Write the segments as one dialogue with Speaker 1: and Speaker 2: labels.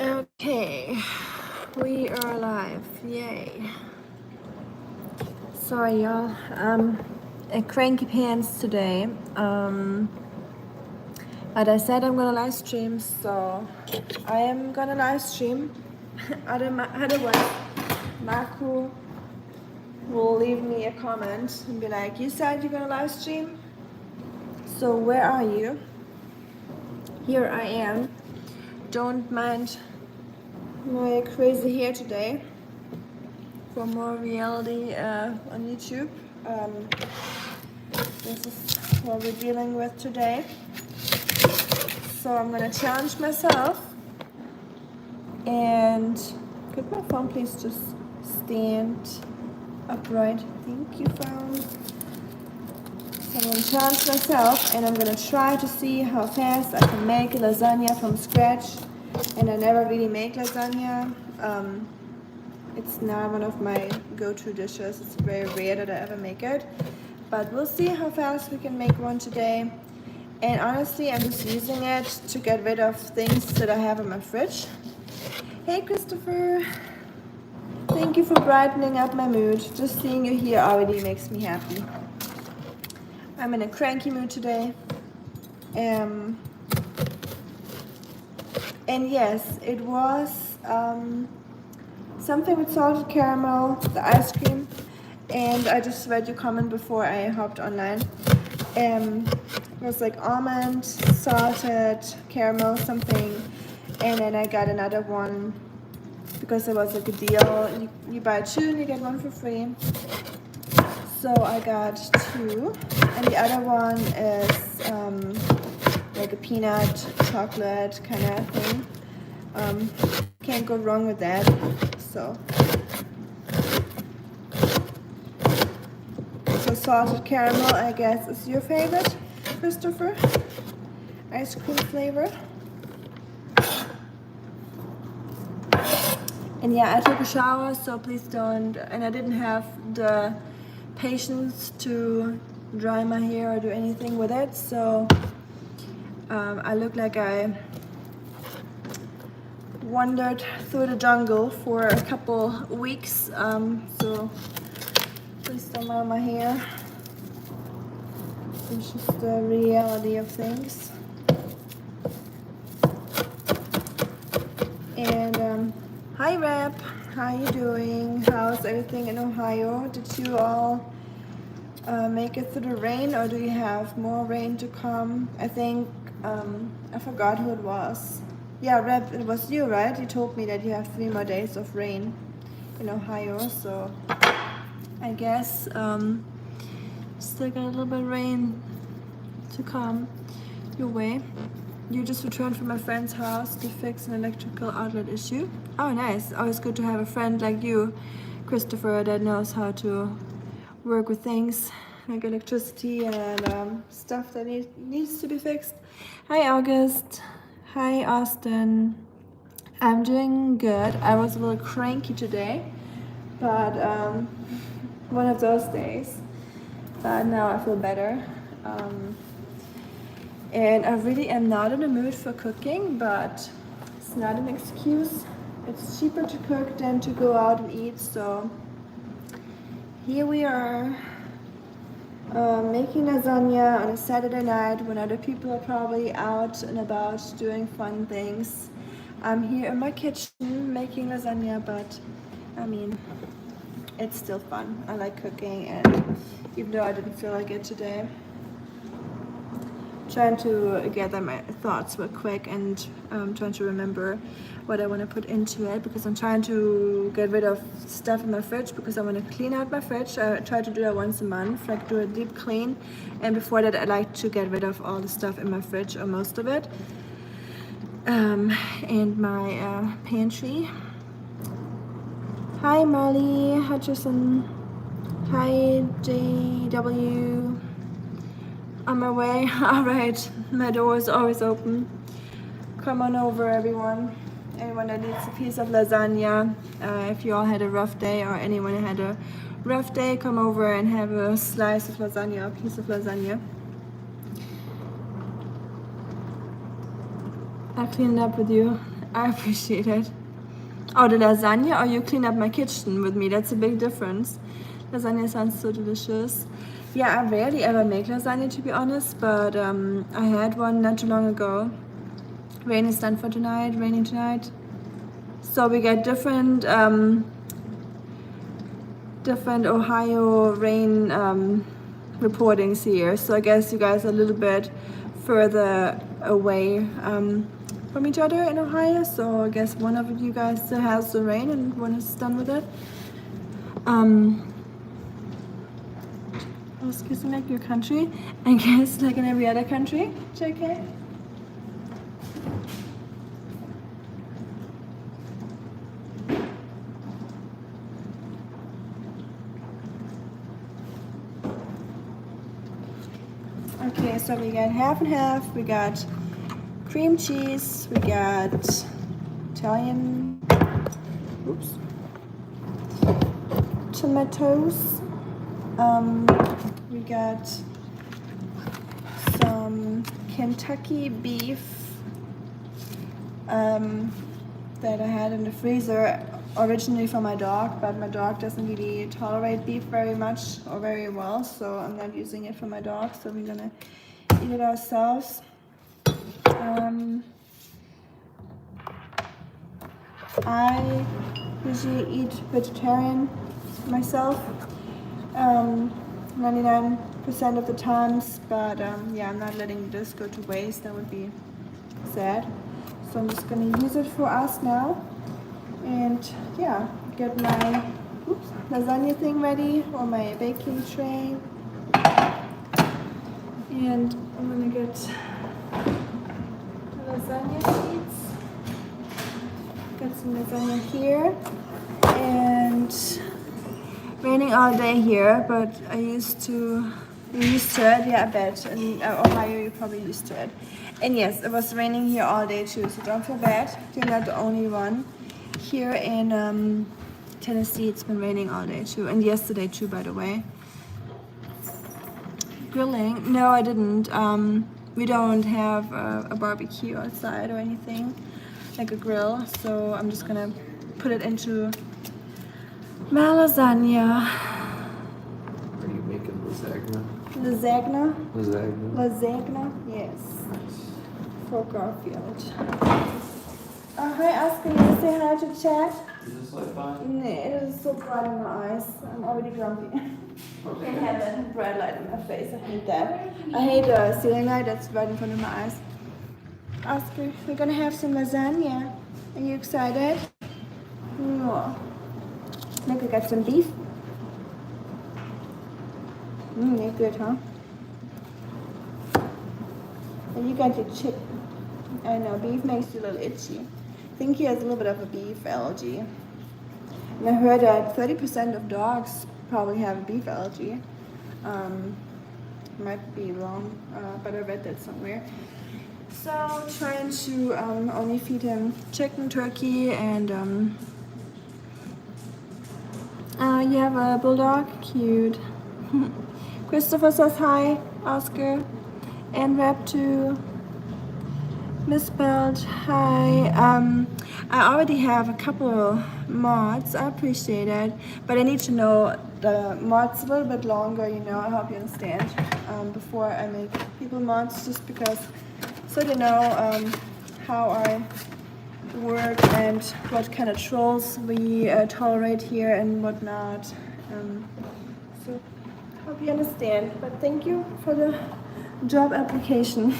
Speaker 1: Okay, we are live. Yay. Sorry, y'all. A cranky pants today. But I said I'm gonna live stream, so I am gonna live stream. Otherwise, Marco will leave me a comment and be like, "You said you're gonna live stream, so where are you?" Here I am. Don't mind my crazy hair today. For more reality on YouTube. This is what we're dealing with today. So I'm gonna challenge myself, and could my phone please just stand upright? Thank you, phone. So I'm gonna challenge myself, and I'm gonna try to see how fast I can make a lasagna from scratch. And I never really make lasagna. It's not one of my go-to dishes. It's very rare that I ever make it. But we'll see how fast we can make one today. And honestly, I'm just using it to get rid of things that I have in my fridge. Hey, Christopher. Thank you for brightening up my mood. Just seeing you here already makes me happy. I'm in a cranky mood today. And yes, it was something with salted caramel, the ice cream. And I just read your comment before I hopped online. It was like almond, salted caramel, something. And then I got another one because it was like a deal. You buy two and you get one for free. So I got two. And the other one is like a peanut chocolate kind of thing. Can't go wrong with that. So salted caramel, I guess, is your favorite, Christopher? Ice cream flavor. And yeah, I took a shower, so please don't. And I didn't have the patience to dry my hair or do anything with it, so I look like I wandered through the jungle for a couple weeks. So please don't mind my hair. It's just the reality of things. And hi Rep, how you doing? How's everything in Ohio? Did you all make it through the rain, or do you have more rain to come? I think I forgot who it was. Yeah, Rep, it was you, right? You told me that you have 3 more days of rain in Ohio, so I guess still got a little bit of rain to come your way. You just returned from my friend's house to fix an electrical outlet issue. Oh, nice. Always good to have a friend like you, Christopher, that knows how to work with things like electricity and stuff that needs to be fixed. Hi, August. Hi, Austin. I'm doing good. I was a little cranky today, but one of those days. But now I feel better. And I really am not in the mood for cooking, but it's not an excuse. It's cheaper to cook than to go out and eat, so here we are making lasagna on a Saturday night when other people are probably out and about doing fun things. I'm here in my kitchen making lasagna, but I mean, it's still fun. I like cooking, and even though I didn't feel like it today, trying to gather my thoughts real quick and trying to remember what I want to put into it, because I'm trying to get rid of stuff in my fridge because I want to clean out my fridge. I try to do that once a month, like do a deep clean, and before that I like to get rid of all the stuff in my fridge, or most of it, and my pantry. Hi Molly Hutcherson. Hi JW. On my way. Alright, my door is always open. Come on over, everyone. Anyone that needs a piece of lasagna. If you all had a rough day, or anyone had a rough day, come over and have a slice of lasagna, a piece of lasagna. I cleaned up with you. I appreciate it. Oh, the lasagna, or you clean up my kitchen with me. That's a big difference. Lasagna sounds so delicious. Yeah, I rarely ever make lasagna, to be honest, but I had one not too long ago. Rain is done for tonight, raining tonight. So we get different Ohio rain reportings here. So I guess you guys are a little bit further away from each other in Ohio. So I guess one of you guys still has the rain and one is done with it. Excuse me, like your country, I guess, like in every other country. JK. Okay, so we got half and half. We got cream cheese. We got Italian. Oops. Tomatoes. We got some Kentucky beef that I had in the freezer originally for my dog, but my dog doesn't really tolerate beef very much or very well, so I'm not using it for my dog, so we're gonna eat it ourselves. I usually eat vegetarian myself 99% of the times, but yeah, I'm not letting this go to waste. That would be sad. So I'm just gonna use it for us now, and yeah, get my lasagna thing ready, or my baking tray, and I'm gonna get the lasagna sheets. Got some lasagna here, and raining all day here, but you're used to it, yeah, I bet. In Ohio, you're probably used to it. And yes, it was raining here all day too, so don't feel bad. You're not the only one. Here in Tennessee, it's been raining all day too, and yesterday too, by the way. Grilling? No, I didn't. We don't have a barbecue outside or anything, like a grill, so I'm just gonna put it into my lasagna.
Speaker 2: Are you making lasagna?
Speaker 1: Lasagna?
Speaker 2: Lasagna?
Speaker 1: Lasagna, yes. For Garfield. Hi, Oscar, you want to say hi to chat?
Speaker 2: Is this light fine?
Speaker 1: No, it is so bright in my eyes. I'm already grumpy.
Speaker 2: Okay.
Speaker 1: Can't have that bright light in my face. I hate that. I hate the ceiling light that's right in front of my eyes. Oscar, we're gonna have some lasagna. Are you excited? No. Look, we got some beef. They're good, huh? And you got your chicken. I know, beef makes you a little itchy. I think he has a little bit of a beef allergy. And I heard that 30% of dogs probably have a beef allergy. Might be wrong, but I read that somewhere. So trying to only feed him chicken, turkey, and you have a bulldog? Cute. Christopher says hi, Oscar. And Rap too. Misspelled, hi. I already have a couple mods, I appreciate it. But I need to know the mods a little bit longer, you know, I hope you understand. Before I make people mods, just because, so they know how I work and what kind of trolls we tolerate here and whatnot. So hope you understand, but thank you for the job application.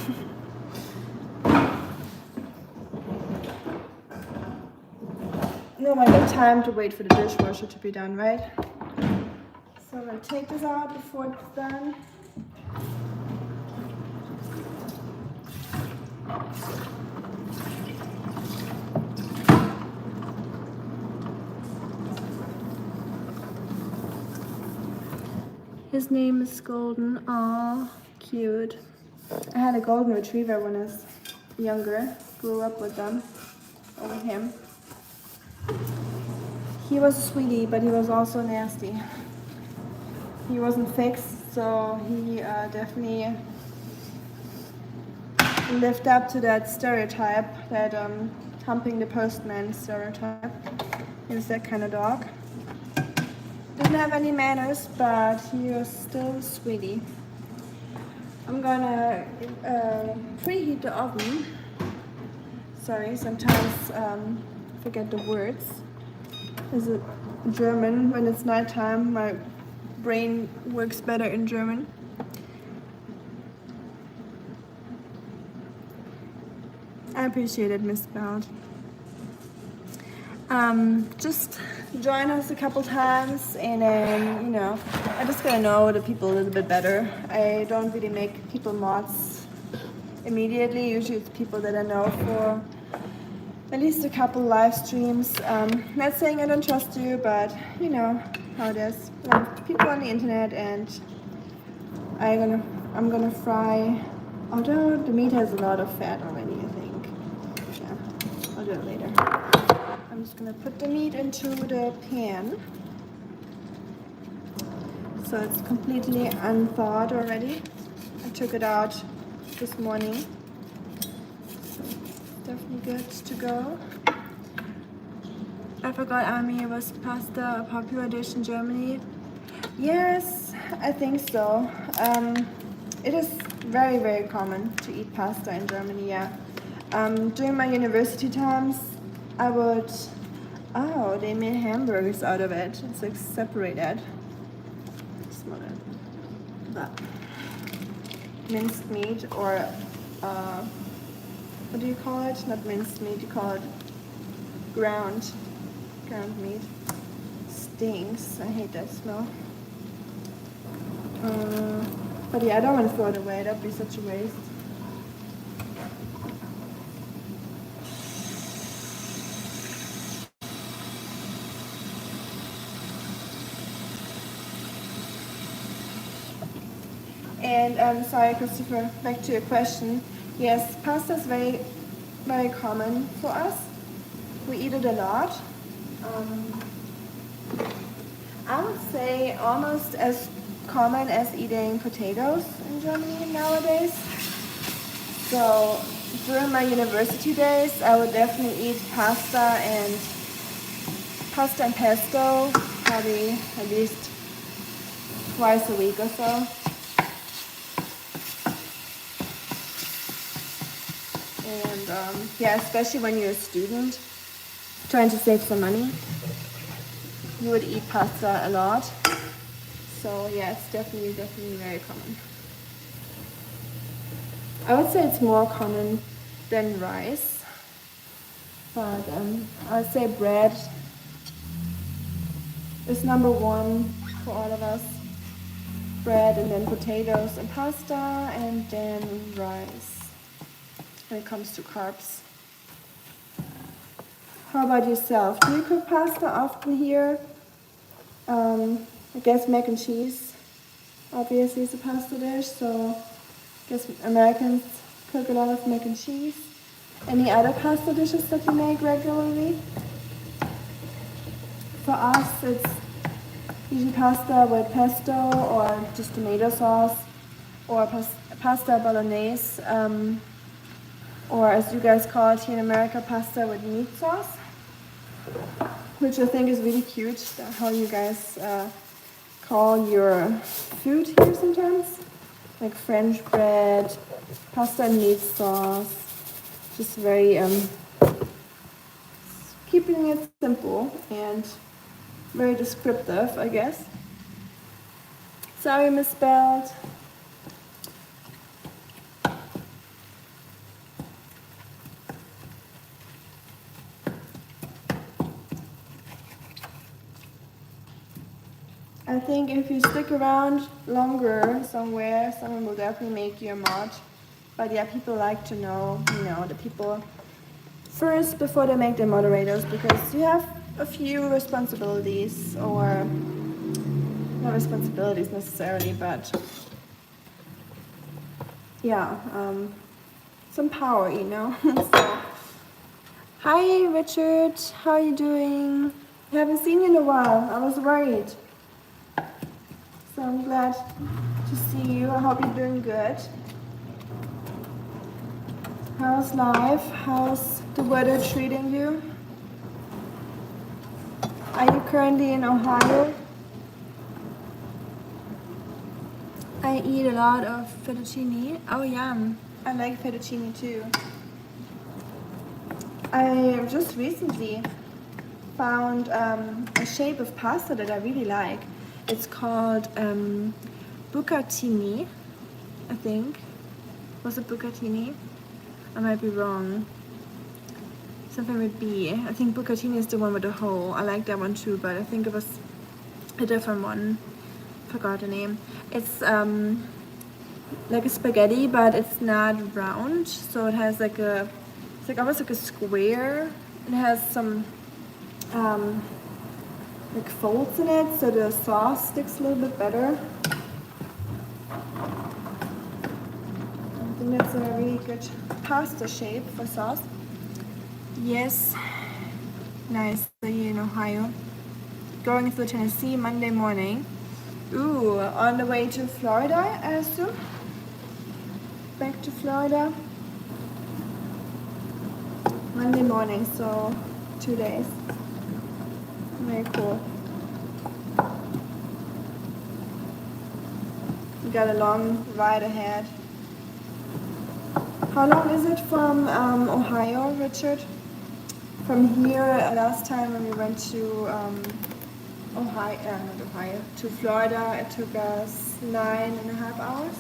Speaker 1: No, I got time to wait for the dishwasher to be done, right? So I'm gonna take this out before it's done. His name is Golden. Aw, cute. I had a golden retriever when I was younger. Grew up with them. Over him. He was a sweetie, but he was also nasty. He wasn't fixed, so he definitely lived up to that stereotype that humping the postman stereotype. He's that kind of dog. Doesn't have any manners, but he is still a sweetie. I'm gonna preheat the oven. Sorry, sometimes forget the words. Is it German? When it's nighttime, my brain works better in German. I appreciate it, Miss Belt. Just join us a couple times, and then, you know, I just gotta know the people a little bit better. I don't really make people mods immediately. Usually it's people that I know for at least a couple live streams. Not saying I don't trust you, but you know how it is. Like, people on the internet, and I'm gonna fry. Although the meat has a lot of fat already, I think. Yeah, I'll do it later. I'm just gonna put the meat into the pan. So it's completely unthawed already. I took it out this morning. So definitely good to go. I forgot, Ami, was pasta a popular dish in Germany? Yes, I think so. It is very, very common to eat pasta in Germany, yeah. During my university times, I would... Oh, they made hamburgers out of it. It's like separated. Smell it. But minced meat, or what do you call it? Not minced meat, you call it ground meat. Stinks. I hate that smell. But yeah, I don't want to throw it away. That'd be such a waste. And sorry, Christopher, back to your question. Yes, pasta is very, very common for us. We eat it a lot. I would say almost as common as eating potatoes in Germany nowadays. So during my university days, I would definitely eat pasta and pesto, probably at least twice a week or so. And yeah, especially when you're a student trying to save some money, you would eat pasta a lot. So yeah, it's definitely very common. I would say it's more common than rice, but I would say bread is number one for all of us. Bread, and then potatoes and pasta, and then rice when it comes to carbs. How about yourself? Do you cook pasta often here? I guess mac and cheese obviously is a pasta dish, so I guess Americans cook a lot of mac and cheese. Any other pasta dishes that you make regularly? For us, it's usually pasta with pesto or just tomato sauce, or pasta bolognese, or as you guys call it here in America, pasta with meat sauce, which I think is really cute, how you guys call your food here sometimes. Like French bread, pasta and meat sauce, just very, keeping it simple and very descriptive, I guess. Sorry, misspelled. I think if you stick around longer somewhere, someone will definitely make you a mod. But yeah, people like to know, the people first before they make their moderators, because you have a few responsibilities, or not responsibilities necessarily, but yeah, some power, So, hi Richard, how are you doing? I haven't seen you in a while. I was worried. So I'm glad to see you. I hope you're doing good. How's life? How's the weather treating you? Are you currently in Ohio? I eat a lot of fettuccine. Oh, yum. I like fettuccine too. I just recently found a shape of pasta that I really like. It's called bucatini, I think. Was it bucatini? I might be wrong. Something with B. I think bucatini is the one with the hole. I like that one too, but I think it was a different one. Forgot the name. It's like a spaghetti, but it's not round, so it has like a, it's like almost like a square. It has some like folds in it, so the sauce sticks a little bit better. I think that's a really good pasta shape for sauce. Yes, nice. So you're in Ohio. Going to Tennessee Monday morning. Ooh, on the way to Florida, I assume. Back to Florida. Monday morning, so 2 days. Very cool. We got a long ride ahead. How long is it from Ohio, Richard? From here, last time when we went to to Florida, it took us 9.5 hours.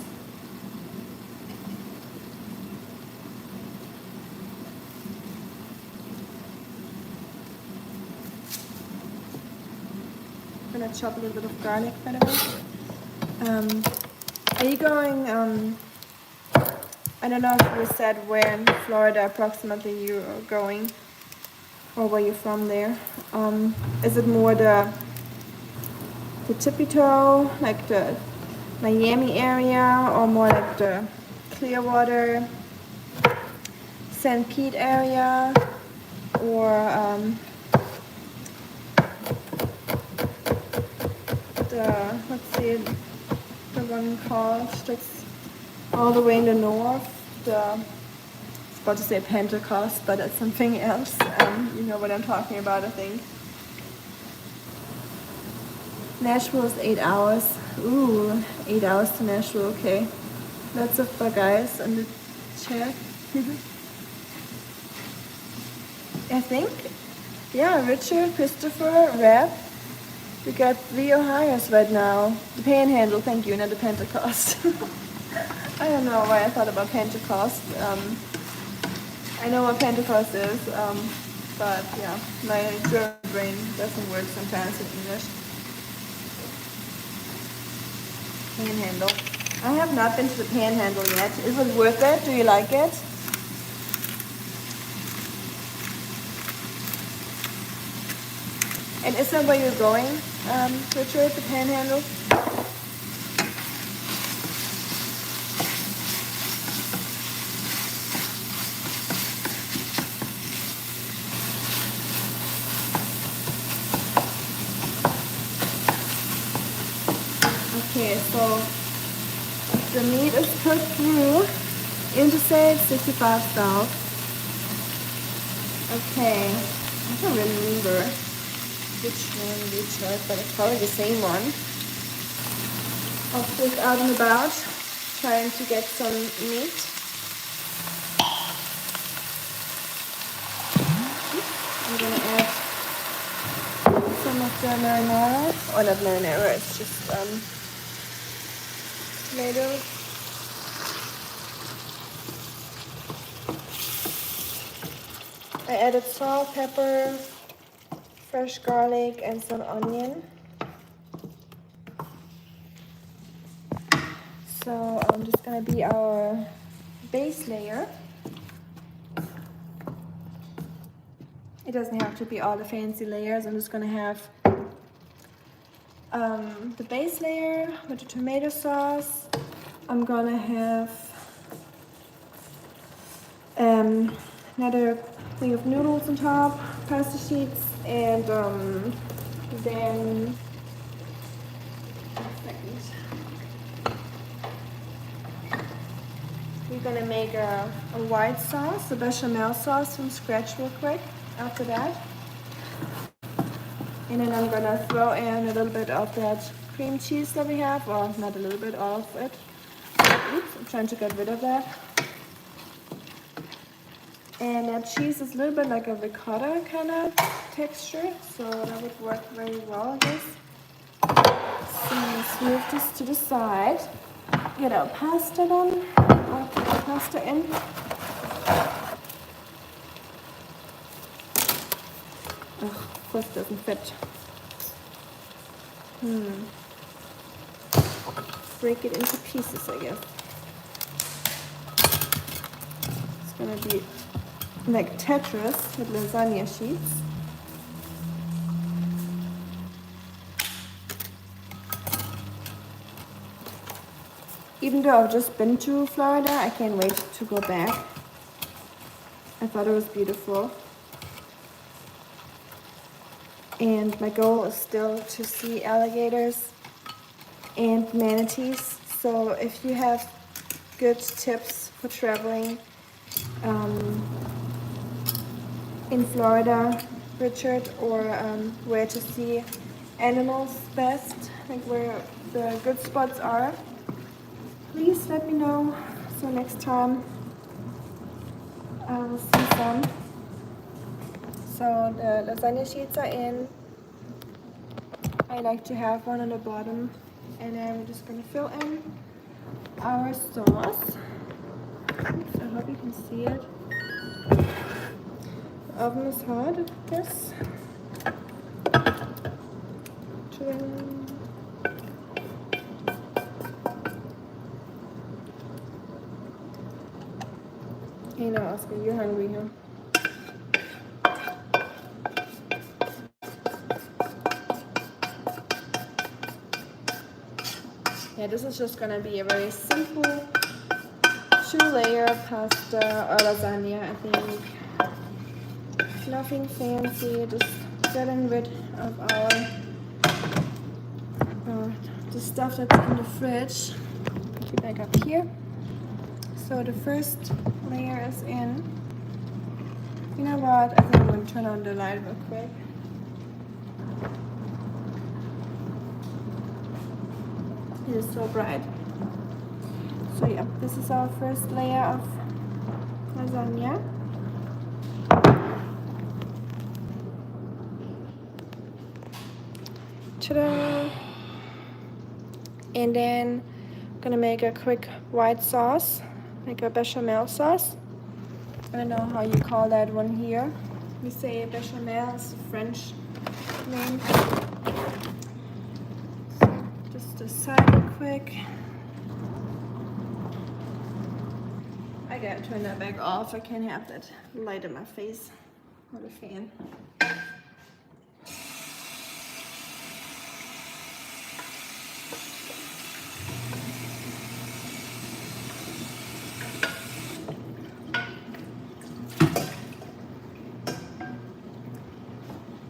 Speaker 1: I'm gonna chop a little bit of garlic, by the way. Are you going, I don't know if you said where in Florida approximately you're going, or where you're from there. Is it more the Tippy-Toe, like the Miami area, or more like the Clearwater, St. Pete area, or the one called that's all the way in the north, I was about to say Pentecost, but that's something else. You know what I'm talking about, I think. Nashville is 8 hours. Ooh, 8 hours to Nashville, okay. Lots of guys on the chat. I think, yeah, Richard, Christopher, Reb. We got 3 Ohio's right now. The Panhandle, thank you, not the Pentecost. I don't know why I thought about Pentecost. I know what Pentecost is, but yeah, my German brain doesn't work sometimes in English. Panhandle. I have not been to the Panhandle yet. Is it worth it? Do you like it? And is that where you're going, Richard, the Panhandle? Okay, so the meat is put through Interstate 65 South. Okay, I don't remember which one we tried, but it's probably the same one. I was just out and about trying to get some meat. I'm gonna add some of the marinara, or not marinara, it's just tomatoes. I added salt, pepper, fresh garlic, and some onion. So this is gonna be our base layer. It doesn't have to be all the fancy layers. I'm just gonna have the base layer with the tomato sauce. I'm gonna have another thing of noodles on top, pasta sheets, and then we're gonna make a white sauce, a bechamel sauce from scratch real quick after that. And then I'm gonna throw in a little bit of that cream cheese that we have, or not a little bit, all of it. Oops, I'm trying to get rid of that. And that cheese is a little bit like a ricotta kind of texture, so that would work very well, I guess. So let's move this to the side. Get our pasta done. I'll put the pasta in. Ugh, of course it doesn't fit. Break it into pieces, I guess. It's gonna be like Tetris with lasagna sheets. Even though I've just been to Florida, I can't wait to go back. I thought it was beautiful. And my goal is still to see alligators and manatees. So if you have good tips for traveling in Florida, Richard, or where to see animals best, like where the good spots are, please let me know. So next time I will see some. So the lasagna sheets are in. I like to have one on the bottom, and then we're just gonna fill in our sauce. Oops, I hope you can see it. The oven is hot, I guess. Hey now, Oscar, you're hungry, huh? Yeah, this is just gonna be a very simple 2-layer pasta or lasagna, I think. Nothing fancy, just getting rid of our the stuff that's in the fridge. Put it back up here. So the first layer is in. You know what? I think I'm gonna turn on the light real quick. It is so bright. So yeah, this is our first layer of lasagna. Ta-da! And then I'm gonna make a quick white sauce, like a bechamel sauce. I don't know how you call that one here. We say bechamel is a French name. So just a side real quick. I gotta turn that back off. I can't have that light in my face or the fan.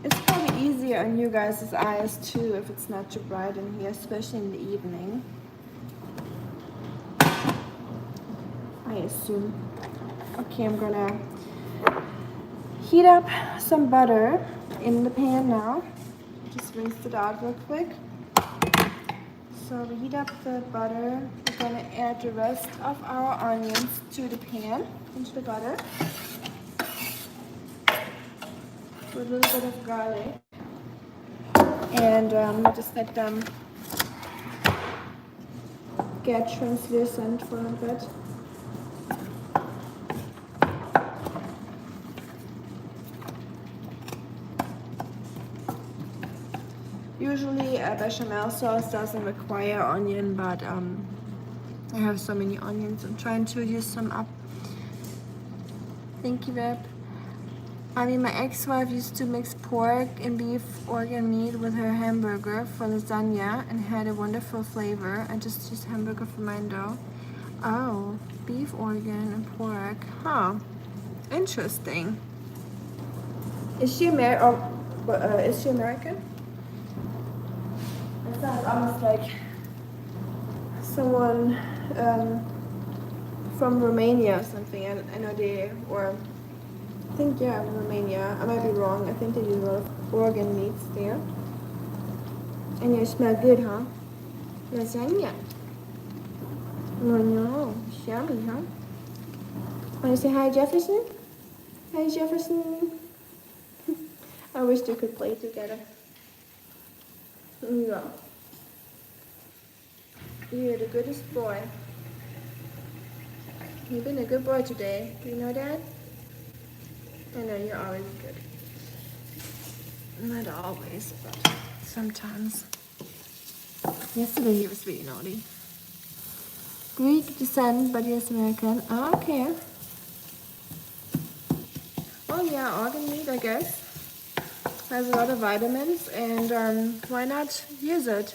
Speaker 1: It's probably easier on you guys' eyes too if it's not too bright in here, especially in the evening. I assume. Okay, I'm gonna heat up some butter in the pan now. Just rinse it out real quick. So we heat up the butter. We're gonna add the rest of our onions to the pan, into the butter. With a little bit of garlic. And just let them get translucent for a little bit. Usually a bechamel sauce doesn't require onion, but I have so many onions. I'm trying to use some up. Thank you, Reb. I mean, my ex-wife used to mix pork and beef organ meat with her hamburger for lasagna and had a wonderful flavor. I just used hamburger for mine though. Oh, beef organ and pork. Huh. Interesting. Is she is she American? It sounds almost like someone from Romania or something. I know they, or I think, yeah, Romania. I might be wrong. I think they use a lot of organ meats there. And you smell good, huh? Lasagna. Oh no, yummy, huh? Want to say hi, Jefferson? Hi, Jefferson. I wish they could play together. Yeah. You're the goodest boy. You've been a good boy today. Do you know that? I know you're always good. Not always, but sometimes. Yesterday he was really naughty. Greek descent, but he is American. Oh, okay. Oh yeah, organ meat, I guess. Has a lot of vitamins, and why not use it?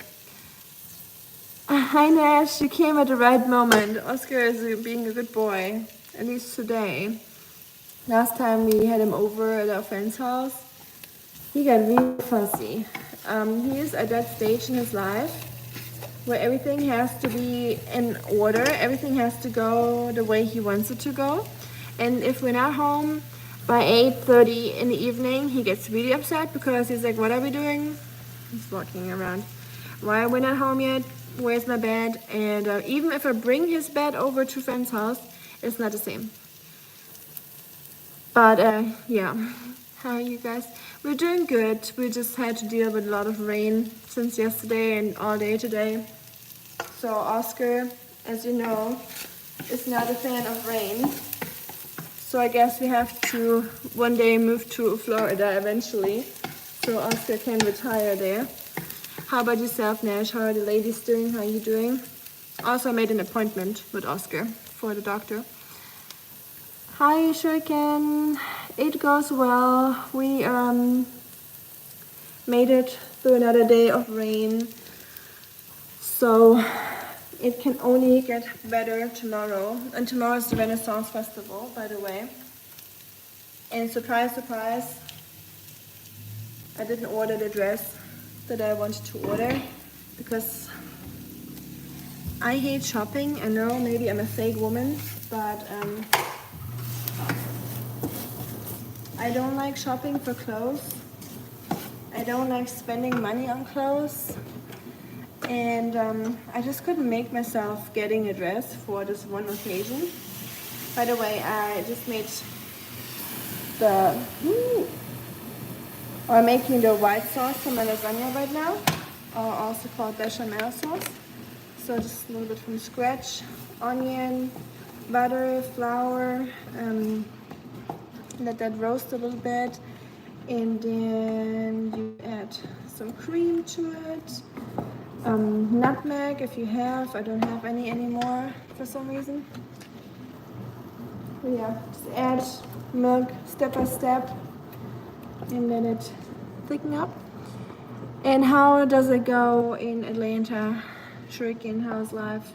Speaker 1: Hi Nash, you came at the right moment. Oscar is being a good boy, at least today. Last time we had him over at our friend's house, he got really fussy. He is at that stage in his life where everything has to be in order, everything has to go the way he wants it to go. And if we're not home by 8:30 in the evening, he gets really upset because he's like, what are we doing? He's walking around. Why are we not home yet? Where's my bed? And even if I bring his bed over to friend's house, it's not the same. But yeah, how are you guys? We're doing good. We just had to deal with a lot of rain since yesterday and all day today. So Oscar, as you know, is not a fan of rain. So I guess we have to one day move to Florida eventually, so Oscar can retire there. How about yourself, Nash? How are the ladies doing? How are you doing? Also, I made an appointment with Oscar for the doctor. Hi, Shuriken. It goes well. We made it through another day of rain, so it can only get better tomorrow. And tomorrow is the Renaissance Festival, by the way. And surprise, surprise, I didn't order the dress that I wanted to order because I hate shopping. I know maybe I'm a fake woman, but I don't like shopping for clothes. I don't like spending money on clothes. And I just couldn't make myself getting a dress for this one occasion. By the way, I just made I'm making the white sauce for my lasagna right now, also called bechamel sauce. So just a little bit from scratch: onion, butter, flour. Let that roast a little bit, and then you add some cream to it. Nutmeg if you have. I don't have any anymore for some reason. But yeah, just add milk step by step and let it thicken up. And how does it go in Atlanta? Shuriken, how's life?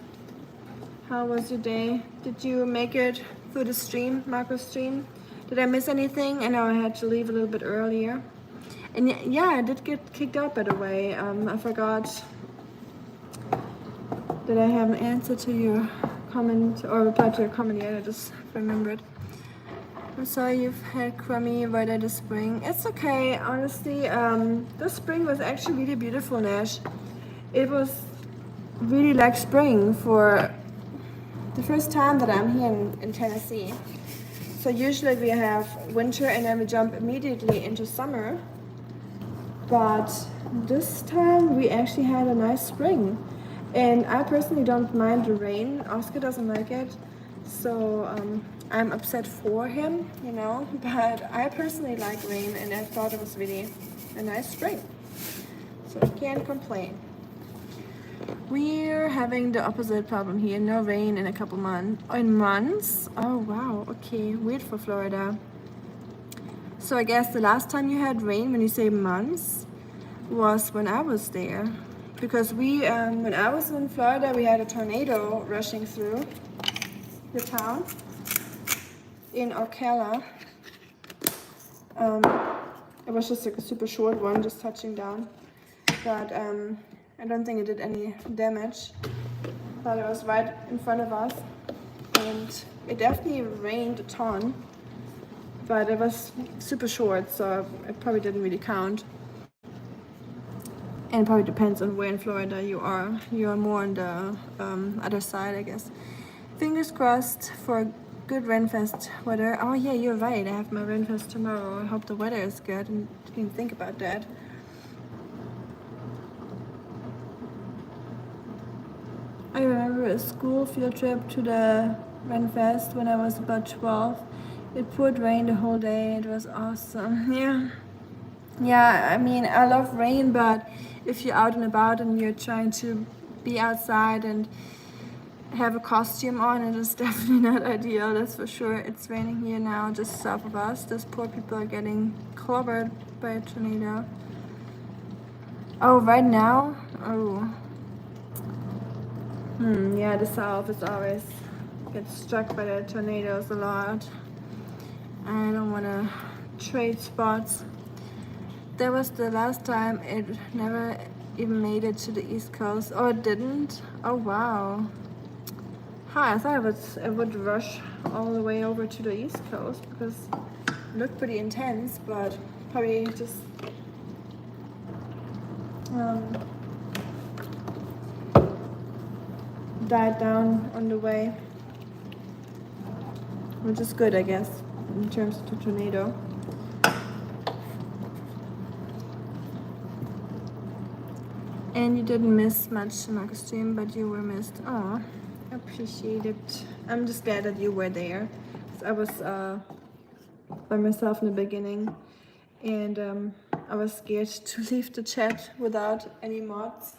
Speaker 1: How was your day? Did you make it through the stream, Marco's stream? Did I miss anything? I know I had to leave a little bit earlier. And yeah, I did get kicked out, by the way. I forgot that I haven't answered to your comment or replied to your comment yet. I just remembered. I'm sorry you've had crummy weather this spring. It's okay, honestly. This spring was actually really beautiful, Nash. It was really like spring for the first time that I'm here in Tennessee. So usually we have winter and then we jump immediately into summer. But this time we actually had a nice spring. And I personally don't mind the rain. Oscar doesn't like it. So I'm upset for him, you know. But I personally like rain and I thought it was really a nice spring. So I can't complain. We're having the opposite problem here. No rain in a couple months. Oh wow, okay, weird for Florida. So I guess the last time you had rain, when you say months, was when I was there. Because when I was in Florida, we had a tornado rushing through the town in Ocala. It was just like a super short one, just touching down. But I don't think it did any damage. But it was right in front of us. and it definitely rained a ton, but it was super short, so it probably didn't really count. And it probably depends on where in Florida you are. You are more on the other side, I guess. Fingers crossed for good Renfest weather. Oh yeah, you're right. I have my Renfest tomorrow. I hope the weather is good. And didn't even think about that. I remember a school field trip to the Renfest when I was about 12. It poured rain the whole day. It was awesome. Yeah. Yeah, I mean, I love rain, but if you're out and about and you're trying to be outside and have a costume on, it is definitely not ideal, that's for sure. It's raining here now, just south of us. Those poor people are getting clobbered by a tornado. Oh, right now? Oh. Yeah, the south is always gets struck by the tornadoes a lot. I don't want to trade spots. That was the last time. It never even made it to the East Coast. Oh, it didn't? Oh, wow. Hi, I thought it would rush all the way over to the East Coast because it looked pretty intense, but probably just died down on the way, which is good, I guess, in terms of the tornado. And you didn't miss much in my costume, but you were missed. Oh, appreciate it. I'm just glad that you were there. I was by myself in the beginning, and I was scared to leave the chat without any mods.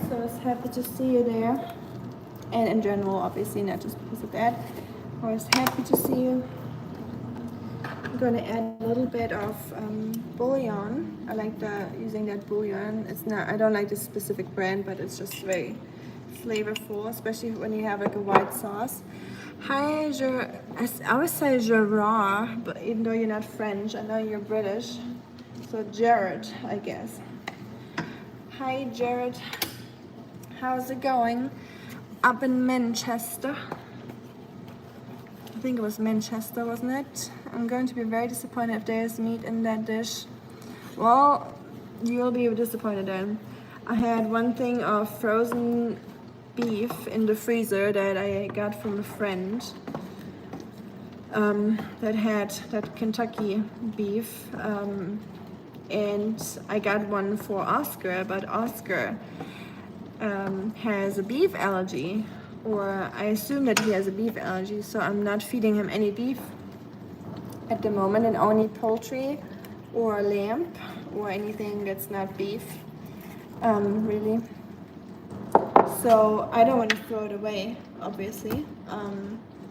Speaker 1: So I was happy to see you there. And in general, obviously, not just because of that. I was happy to see you. I'm gonna add a little bit of bouillon. I like using that bouillon. It's not. I don't like this specific brand, but it's just very flavorful, especially when you have like a white sauce. Hi, I always say Gerard, but even though you're not French, I know you're British. So Jared, I guess. Hi, Jared. How's it going? Up in Manchester. I think it was Manchester, wasn't it? I'm going to be very disappointed if there's meat in that dish. Well, you'll be disappointed then. I had one thing of frozen beef in the freezer that I got from a friend that had that Kentucky beef, and I got one for Oscar, but Oscar has a beef allergy, or I assume that he has a beef allergy, so I'm not feeding him any beef at the moment, and only poultry or lamb or anything that's not beef, really. So I don't want to throw it away, obviously.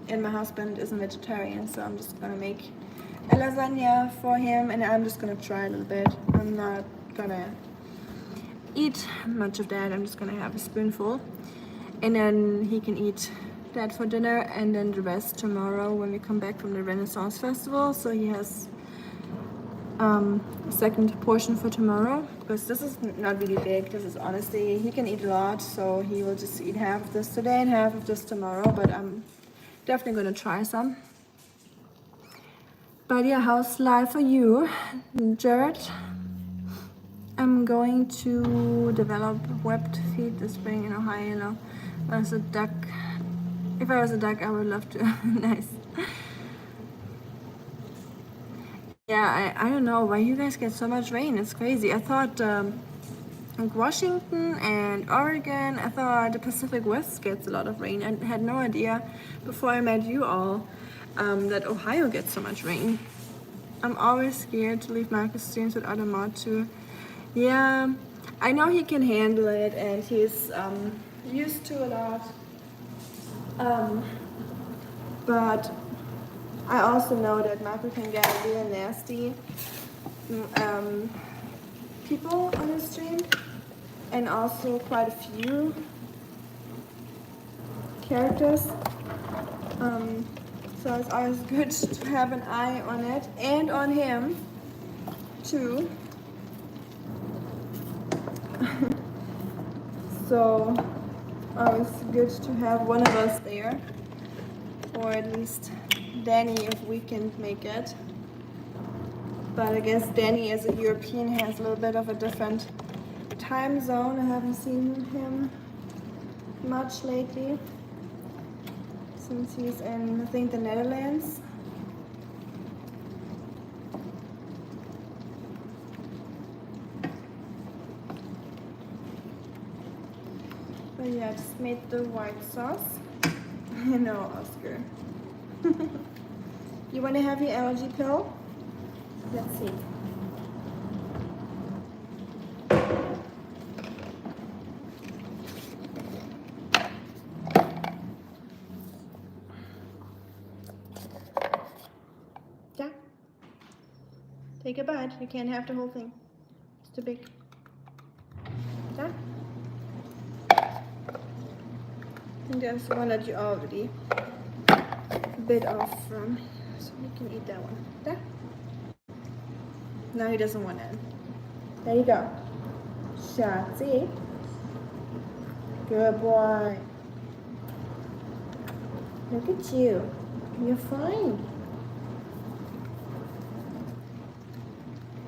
Speaker 1: And my husband is a vegetarian, so I'm just gonna make a lasagna for him, and I'm just gonna try a little bit. I'm not gonna eat much of that. I'm just gonna have a spoonful, and then he can eat that for dinner, and then the rest tomorrow when we come back from the Renaissance Festival. So he has a second portion for tomorrow, because this is not really big. This is honestly, he can eat a lot, so he will just eat half of this today and half of this tomorrow, but I'm definitely gonna try some. But yeah, how's life for you, Jared? I'm going to develop webbed feet this spring in Ohio. As a duck, if I was a duck, I would love to. Nice. Yeah, I don't know why you guys get so much rain. It's crazy. I thought like Washington and Oregon, I thought the Pacific West gets a lot of rain. I had no idea before I met you all that Ohio gets so much rain. I'm always scared to leave my costumes without a mod too. Yeah, I know he can handle it, and he's used to a lot. But I also know that Marco can get really nasty people on his stream, and also quite a few characters. So it's always good to have an eye on it, and on him too. So, Always good to have one of us there, or at least Danny if we can make it. But I guess Danny as a European has a little bit of a different time zone. I haven't seen him much lately since he's in, I think, the Netherlands. But yeah, I just made the white sauce. You know, Oscar. You want to have your allergy pill? Let's see. Yeah. Take a bite. You can't have the whole thing. It's too big. Yeah. I think there's one that you already bit off from, so you can eat that one. Yeah. No, he doesn't want it. There you go. Schatzy. Good boy. Look at you. You're fine.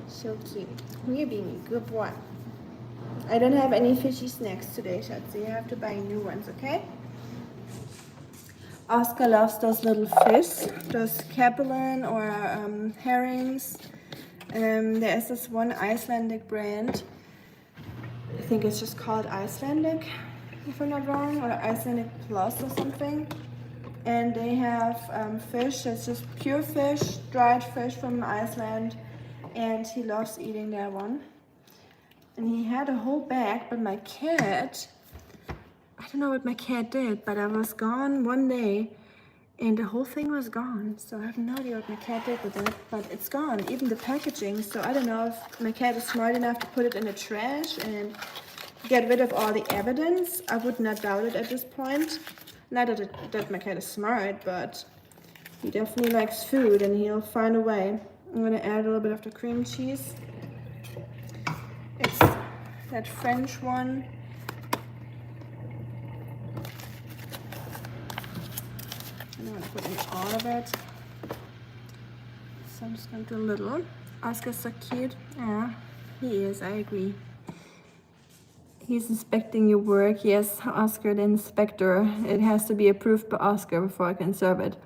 Speaker 1: So cute. You're being a good boy. I don't have any fishy snacks today, Schatzy. You have to buy new ones, okay? Oscar loves those little fish, those capelin or herrings. There's this one Icelandic brand. I think it's just called Icelandic, if I'm not wrong, or Icelandic Plus or something. And they have fish that's just pure fish, dried fish from Iceland, and he loves eating that one. And he had a whole bag, but my cat, I don't know what my cat did, but I was gone one day and the whole thing was gone. So I have no idea what my cat did with it, but it's gone, even the packaging. So I don't know if my cat is smart enough to put it in the trash and get rid of all the evidence. I would not doubt it at this point. Not that my cat is smart, but he definitely likes food and he'll find a way. I'm gonna add a little bit of the cream cheese. It's that French one. I don't want to put in all of it. So I'm just going to do a little. Oscar's so cute. Yeah, he is, I agree. He's inspecting your work. Yes, Oscar the inspector. It has to be approved by Oscar before I can serve it.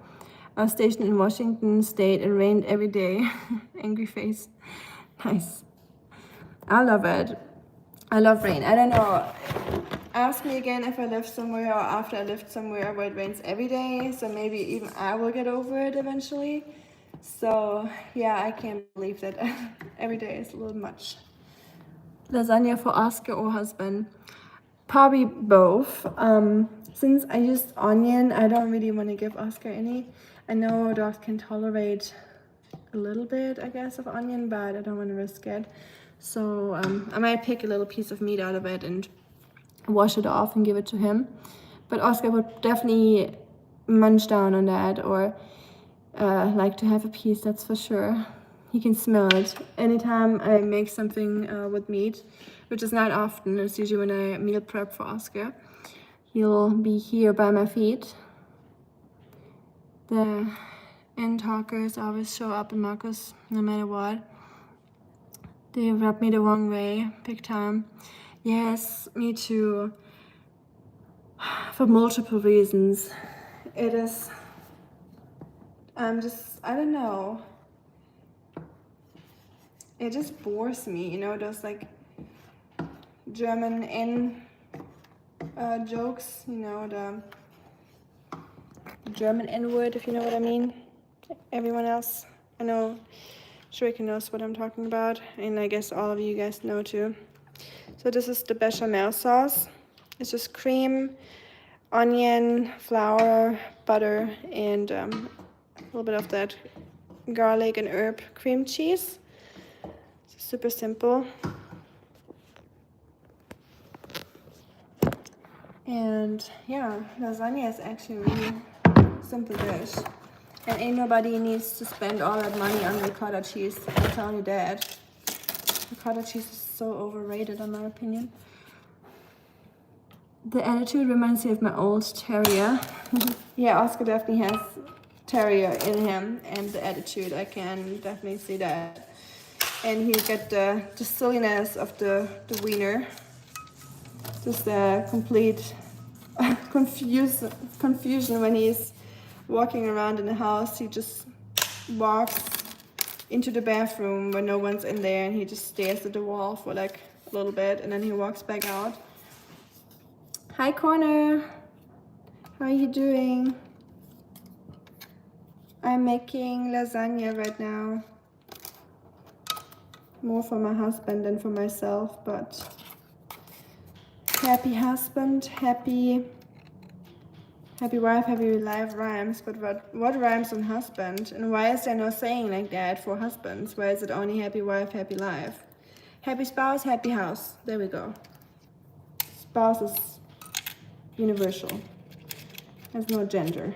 Speaker 1: I was stationed in Washington State. It rained every day. Angry face. Nice. I love it. I love rain. I don't know. Ask me again if I live somewhere or after I lived somewhere where it rains every day. So maybe even I will get over it eventually. So yeah, I can't believe that every day is a little much. Lasagna for Oscar or husband? Probably both. Since I used onion, I don't really want to give Oscar any. I know dogs can tolerate a little bit, I guess, of onion, but I don't want to risk it. So I might pick a little piece of meat out of it and wash it off and give it to him. But Oscar would definitely munch down on that or like to have a piece, that's for sure. He can smell it. Anytime I make something with meat, which is not often, it's usually when I meal prep for Oscar, he'll be here by my feet. The end talkers always show up in Marcus no matter what. They rub me the wrong way, big time. Yes, me too. For multiple reasons. It is, I don't know. It just bores me, you know, those like German N jokes, you know, the German N word, if you know what I mean. Everyone else, I know, Shrika knows what I'm talking about, and I guess all of you guys know too. So this is the bechamel sauce. It's just cream, onion, flour, butter, and a little bit of that garlic and herb cream cheese. It's super simple. And yeah, lasagna is actually a really simple dish. And ain't nobody needs to spend all that money on ricotta cheese. I'm telling you that. Ricotta cheese is so overrated in my opinion. The attitude reminds me of my old terrier. Yeah, Oscar definitely has terrier in him, and the attitude, I can definitely see that. And he got the silliness of the wiener. Just a complete confusion when he's walking around in the house. He just walks into the bathroom when no one's in there, and he just stares at the wall for like a little bit, and then he walks back out. Hi Connor, how are you doing? I'm making lasagna right now. More for my husband than for myself, but happy husband, happy wife, happy life rhymes, but what rhymes on husband? And why is there no saying like that for husbands? Why is it only happy wife, happy life? Happy spouse, happy house. There we go. Spouse is universal. Has no gender.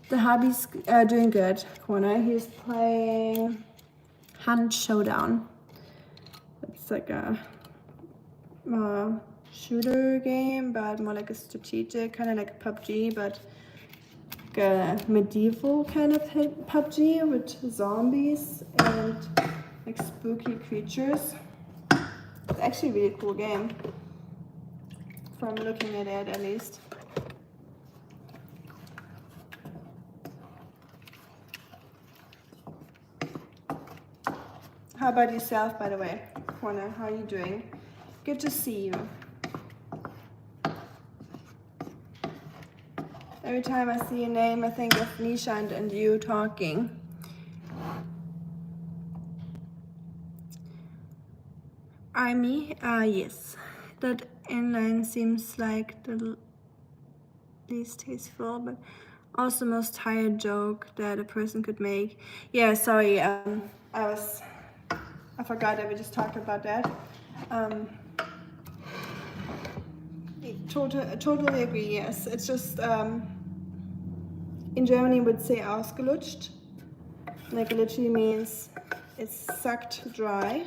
Speaker 1: The hubby's doing good, Corner. He's playing Hunt Showdown. It's like a shooter game, but more like a strategic, kind of like a PUBG, but like a medieval kind of PUBG with zombies and like spooky creatures. It's actually a really cool game, from looking at it at least. How about yourself, by the way, Corner? How are you doing? Good to see you. Every time I see your name, I think of Nisha and you talking. Army? Yes. That inline seems like the least tasteful, but also most tired joke that a person could make. Yeah, sorry. I forgot that we just talked about that. Totally agree. Yes, it's just in Germany would say ausgelutscht, like it literally means it's sucked dry.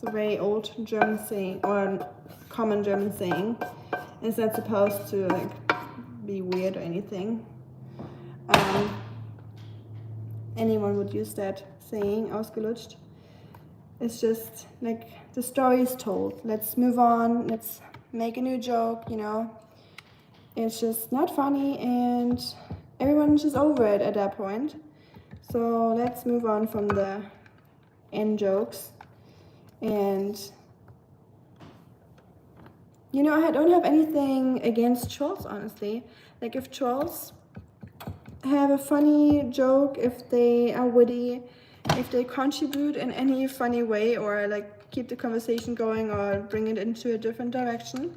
Speaker 1: It's a very old German saying, or common German saying. It's not supposed to like be weird or anything. Anyone would use that saying, ausgelutscht. It's just like the story is told. Let's move on. Let's make a new joke, you know. It's just not funny, and everyone's just over it at that point. So let's move on from the end jokes. And you know, I don't have anything against trolls, honestly. Like if trolls have a funny joke, if they are witty, if they contribute in any funny way, or like keep the conversation going or bring it into a different direction,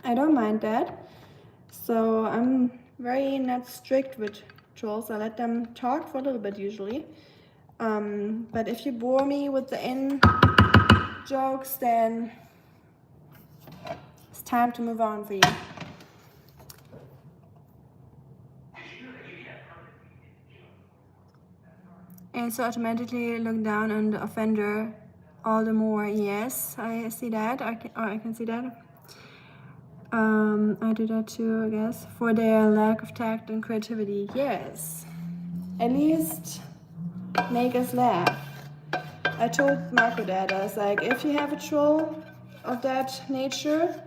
Speaker 1: I don't mind that. So I'm very not strict with trolls. I let them talk for a little bit usually. But if you bore me with the in jokes, then it's time to move on for you. And so automatically look down on the offender all the more. Yes, I see that. I can see that. I do that too, I guess. For their lack of tact and creativity. Yes. At least make us laugh. I told Marco that. I was like, if you have a troll of that nature,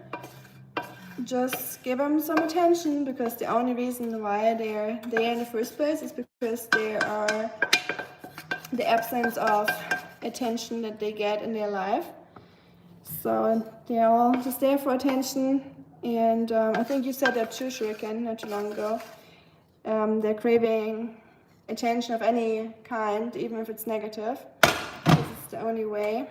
Speaker 1: just give them some attention, because the only reason why they're there in the first place is because they are the absence of attention that they get in their life. So they're all just there for attention. And I think you said that too, Shuriken, not too long ago. They're craving attention of any kind, even if it's negative. This is the only way.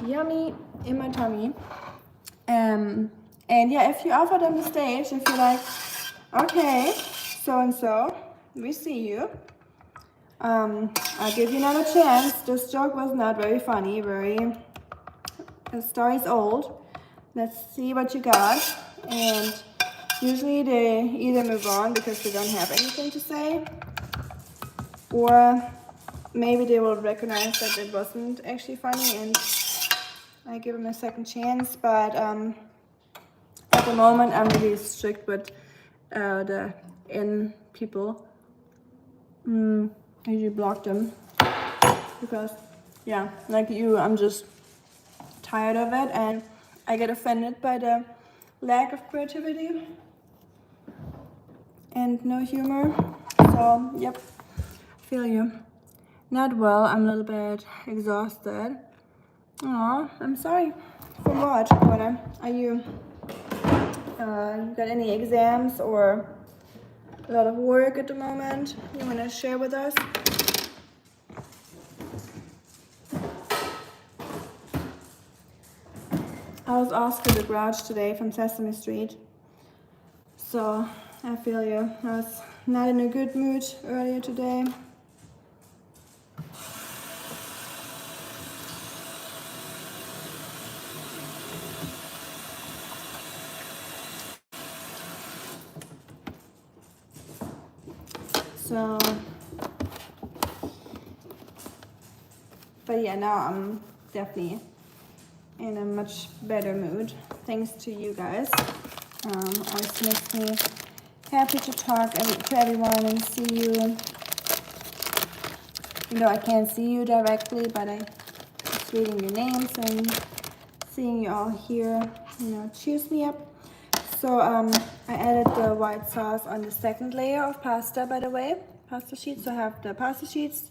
Speaker 1: Yummy in my tummy. And yeah, if you offer them the stage, if you're like, okay, so-and-so, we see you. I'll give you another chance. This joke was not very funny, the story's old. Let's see what you got. And usually they either move on because they don't have anything to say, or maybe they will recognize that it wasn't actually funny and I give them a second chance. But at the moment, I'm really strict with the in people. I usually block them because, yeah, like you, I'm just tired of it and I get offended by the lack of creativity and no humor. So, yep, feel you. Not well, I'm a little bit exhausted. Aw, I'm sorry. For what, Connor? Are you got any exams or a lot of work at the moment you want to share with us? I was Oscar the Grouch today from Sesame Street. So I feel you. I was not in a good mood earlier today. So, but yeah, now I'm definitely in a much better mood thanks to you guys. Always makes me happy to talk to everyone and see you. You know, I can't see you directly, but I just reading your names and seeing you all here, you know, cheers me up. So I added the white sauce on the second layer of pasta, by the way, pasta sheets. So I have the pasta sheets,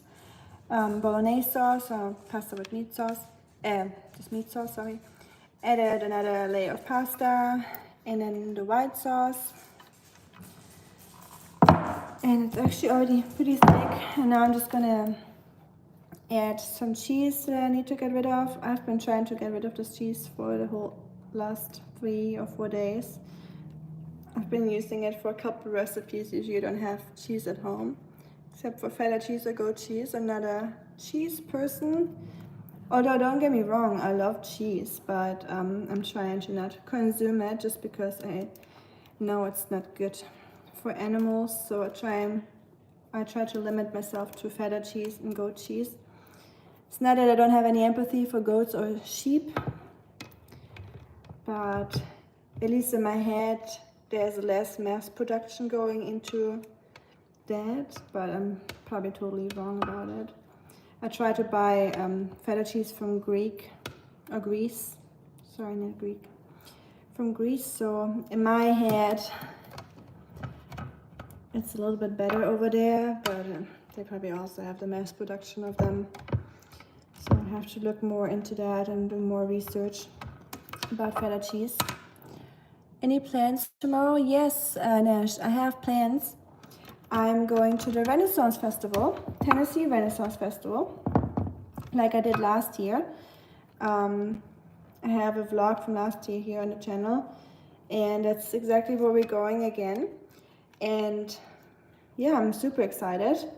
Speaker 1: bolognese sauce, or pasta with meat sauce, just meat sauce, sorry. Added another layer of pasta, and then the white sauce. And it's actually already pretty thick. And now I'm just gonna add some cheese that I need to get rid of. I've been trying to get rid of this cheese for the whole last 3 or 4 days. I've been using it for a couple recipes. Usually you don't have cheese at home, except for feta cheese or goat cheese. I'm not a cheese person. Although don't get me wrong, I love cheese, but I'm trying to not consume it just because I know it's not good for animals. So I try to limit myself to feta cheese and goat cheese. It's not that I don't have any empathy for goats or sheep, but at least in my head there's less mass production going into that, but I'm probably totally wrong about it. I try to buy feta cheese from Greece. Sorry, not Greek. From Greece, so in my head it's a little bit better over there, but they probably also have the mass production of them. So I have to look more into that and do more research about feta cheese. Any plans tomorrow? Yes, Nash, I have plans. I'm going to the Renaissance Festival, Tennessee Renaissance Festival, like I did last year. I have a vlog from last year here on the channel, and that's exactly where we're going again. And yeah, I'm super excited.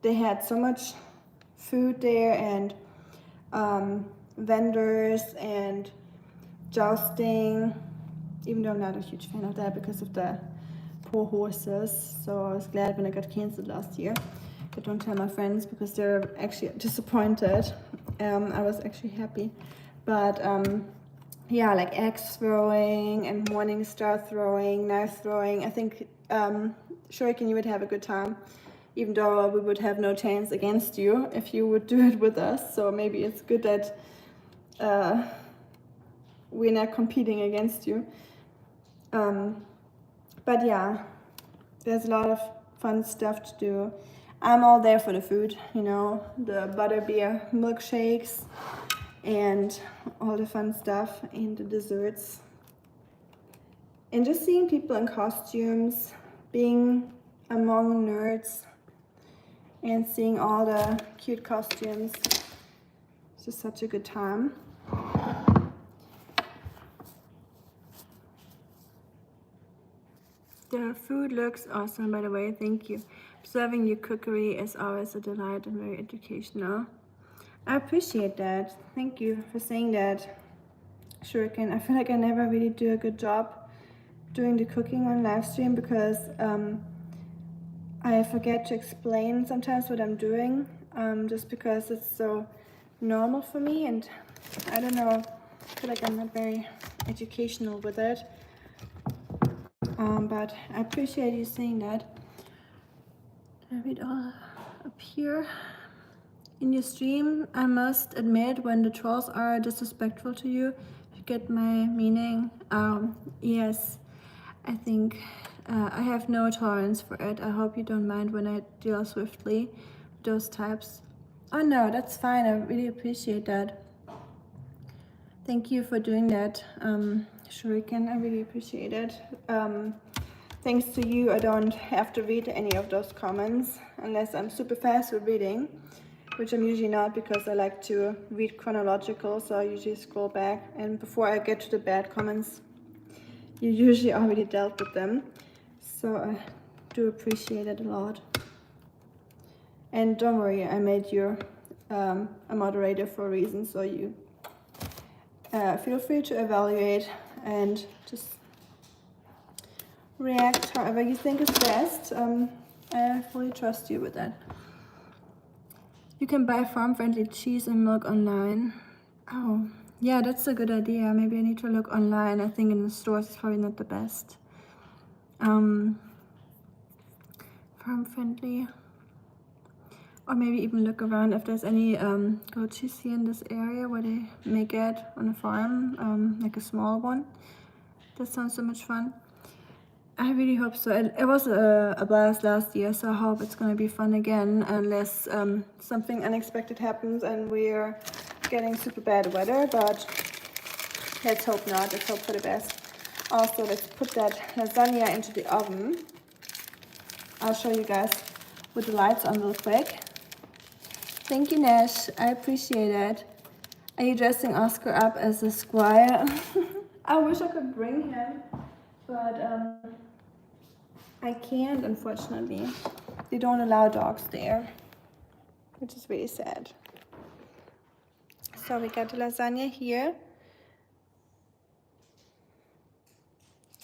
Speaker 1: They had so much food there and vendors and jousting, even though I'm not a huge fan of that because of the poor horses. So I was glad when it got cancelled last year. But don't tell my friends because they're actually disappointed. I was actually happy. But yeah, like axe throwing and morning star throwing, knife throwing. I think Shuriken, you would have a good time, even though we would have no chance against you if you would do it with us. So maybe it's good that we're not competing against you. But yeah, there's a lot of fun stuff to do. I'm all there for the food, you know, the butterbeer milkshakes and all the fun stuff and the desserts. And just seeing people in costumes, being among nerds and seeing all the cute costumes. It's just such a good time. The food looks awesome, by the way, thank you. Observing your cookery is always a delight and very educational. I appreciate that. Thank you for saying that, Shuriken. I feel like I never really do a good job doing the cooking on live stream because I forget to explain sometimes what I'm doing. just because it's so normal for me, and I don't know, I feel like I'm not very educational with it. But I appreciate you saying that. I read all up here. In your stream, I must admit, when the trolls are disrespectful to you, you get my meaning. Yes, I think I have no tolerance for it. I hope you don't mind when I deal swiftly with those types. Oh no, that's fine. I really appreciate that. Thank you for doing that, Shuriken. I really appreciate it. Thanks to you, I don't have to read any of those comments unless I'm super fast with reading, which I'm usually not because I like to read chronological, so I usually scroll back, and before I get to the bad comments, you usually already dealt with them. So I do appreciate it a lot. And don't worry, I made you a moderator for a reason, so you feel free to evaluate and just react however you think is best. I fully trust you with that. You can buy farm-friendly cheese and milk online. Oh, yeah, that's a good idea. Maybe I need to look online. I think in the stores it's probably not the best. Farm-friendly. Or maybe even look around if there's any goat cheese here in this area where they make it on a farm, like a small one. That sounds so much fun. I really hope so. It was a blast last year, so I hope it's going to be fun again, unless something unexpected happens and we're getting super bad weather, but let's hope not. Let's hope for the best. Also, let's put that lasagna into the oven. I'll show you guys with the lights on real quick. Thank you, Nash. I appreciate it. Are you dressing Oscar up as a squire? I wish I could bring him, but I can't, unfortunately. They don't allow dogs there, which is really sad. So we got the lasagna here.